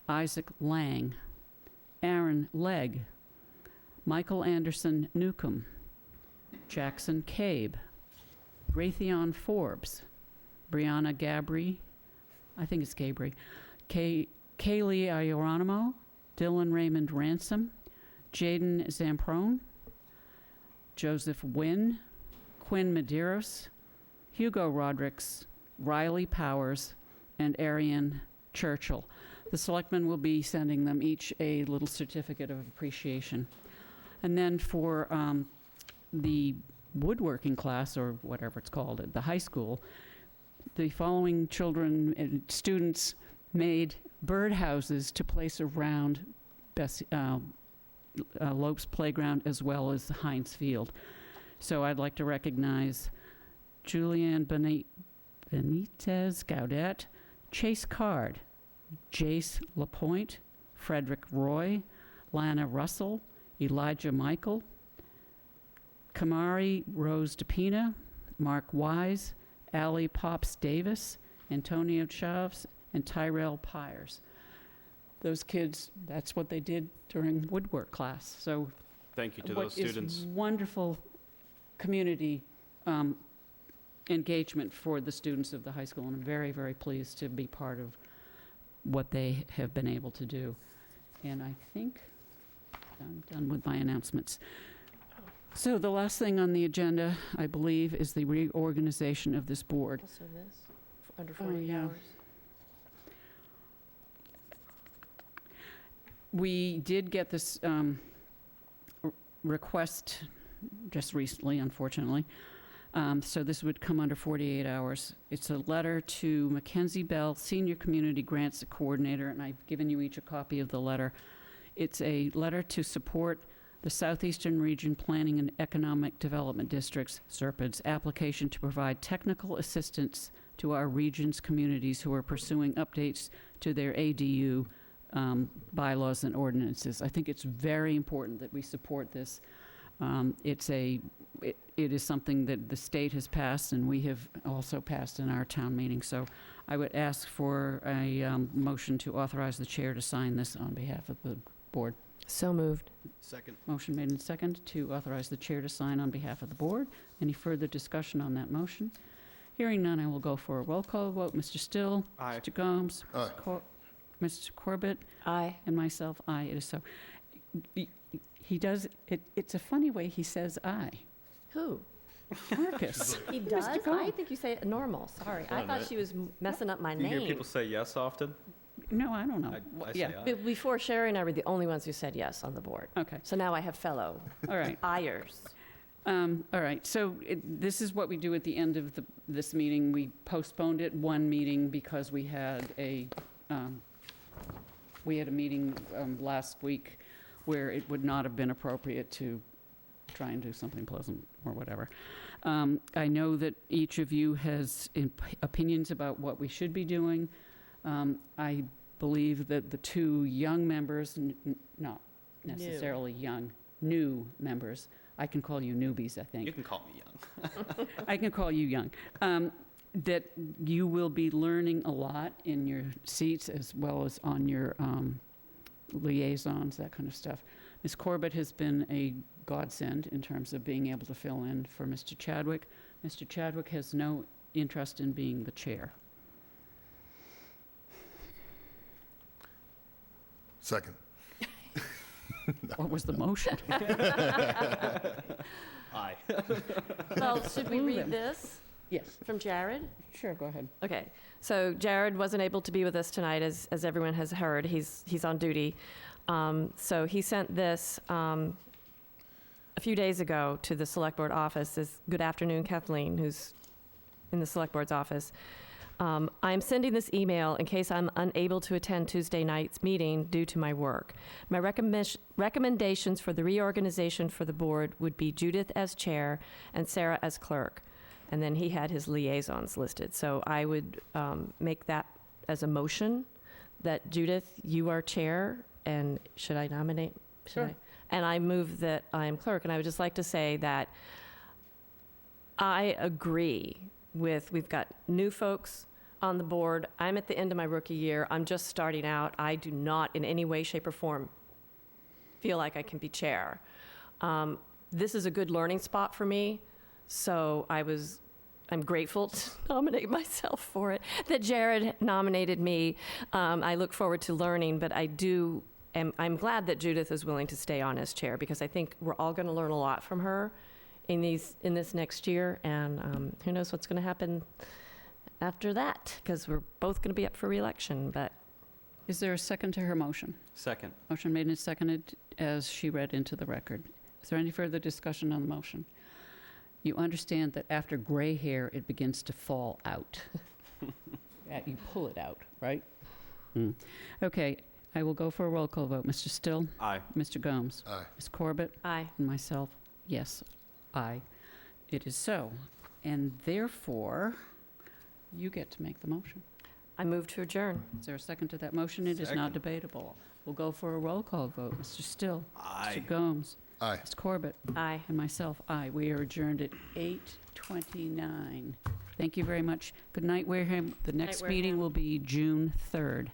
Isaac Lang, Aaron Legg, Michael Anderson Newcomb, Jackson Cabe, Raytheon Forbes, Brianna Gabry, I think it's Gabry, Kaylee Ioronimo, Dylan Raymond Ransom, Jaden Zamprone, Joseph Wynn, Quinn Medeiros, Hugo Rodricks, Riley Powers, and Arian Churchill. The selectmen will be sending them each a little certificate of appreciation. And then for the woodworking class, or whatever it's called at the high school, the following children and students made birdhouses to place around Lopes Playground as well as Heinz Field. So I'd like to recognize Julianne Benitez Gaudet, Chase Card, Jace Lapointe, Frederick Roy, Lana Russell, Elijah Michael, Kamari Rose DePina, Mark Wise, Allie Pops Davis, Antonio Chaves, and Tyrell Pyers. Those kids, that's what they did during woodwork class. So Thank you to those students. What is wonderful community engagement for the students of the high school, and I'm very, very pleased to be part of what they have been able to do. And I think I'm done with my announcements. So the last thing on the agenda, I believe, is the reorganization of this board. Also this, under 48 hours. We did get this request just recently, unfortunately. So this would come under 48 hours. It's a letter to Mackenzie Bell, Senior Community Grants Coordinator, and I've given you each a copy of the letter. It's a letter to support the Southeastern Region Planning and Economic Development District's, SERPID's, application to provide technical assistance to our region's communities who are pursuing updates to their ADU bylaws and ordinances. I think it's very important that we support this. It is something that the state has passed, and we have also passed in our town meeting. So I would ask for a motion to authorize the chair to sign this on behalf of the board. So moved. Second. Motion made and second to authorize the chair to sign on behalf of the board. Any further discussion on that motion? Hearing none, I will go for a roll call vote. Mr. Still? Aye. Mr. Gomes? Aye. Mr. Corbett? Aye. And myself, aye, it is so. He does, it's a funny way he says "I." Who? Marcus. He does? Gomes. I think you say it normal, sorry. I Fine, thought right? she was messing up my Do you hear name. people say yes often? No, I don't know. I Yeah, say aye. Before, Sherry and I were the only ones who said yes on the board. okay, So now I have fellow all right. ayers. All right, so this is what we do at the end of this meeting. We postponed it one meeting because we had a meeting last week where it would not have been appropriate to try and do something pleasant or whatever. I know that each of you has opinions about what we should be doing. I believe that the two young members, not necessarily young, new members, I can call you newbies, I think. You can call me young. I can call you young. That you will be learning a lot in your seats as well as on your liaisons, that kind of stuff. Ms. Corbett has been a godsend in terms of being able to fill in for Mr. Chadwick. Mr. Chadwick has no interest in being the chair. Second. What was the motion? Aye. Well, should we Move read them. this Yes, from Jared? sure, go ahead. Okay, so Jared wasn't able to be with us tonight, as everyone has heard. He's on duty. So he sent this a few days ago to the Select Board office. This, good afternoon, Kathleen, who's in the Select Board's office. I'm sending this email in case I'm unable to attend Tuesday night's meeting due to my work. My recommendations for the reorganization for the board would be Judith as chair and Sarah as clerk. And then he had his liaisons listed. So I would make that as a motion that Judith, you are chair, and should I nominate? Sure. And I move that I am clerk. And I would just like to say that I agree with, we've got new folks on the board. I'm at the end of my rookie year. I'm just starting out. I do not in any way, shape, or form feel like I can be chair. This is a good learning spot for me, so I'm grateful to nominate myself for it, that Jared nominated me. I look forward to learning, but I'm glad that Judith is willing to stay on as chair, because I think we're all going to learn a lot from her in this next year, and who knows what's going to happen after that, because we're both going to be up for re-election. But Is there a second to her motion? Second. Motion made and seconded as she read into the record. Is there any further discussion on the motion? You understand that after gray hair, it begins to fall out. You pull it out, right? Okay, I will go for a roll call vote. Mr. Still? Aye. Mr. Gomes? Aye. Ms. Corbett? aye. And myself, yes, aye. It is so. And therefore, you get to make the motion. I move to adjourn. Is there a second to that motion? It is not debatable. We'll go for a roll call vote. Mr. Still? Aye. Mr. Gomes? Aye. Ms. Corbett? Aye. And myself, aye. We are adjourned at 8:29. Thank you very much. Good night, Wareham. The next meeting Wareham. will be June 3rd.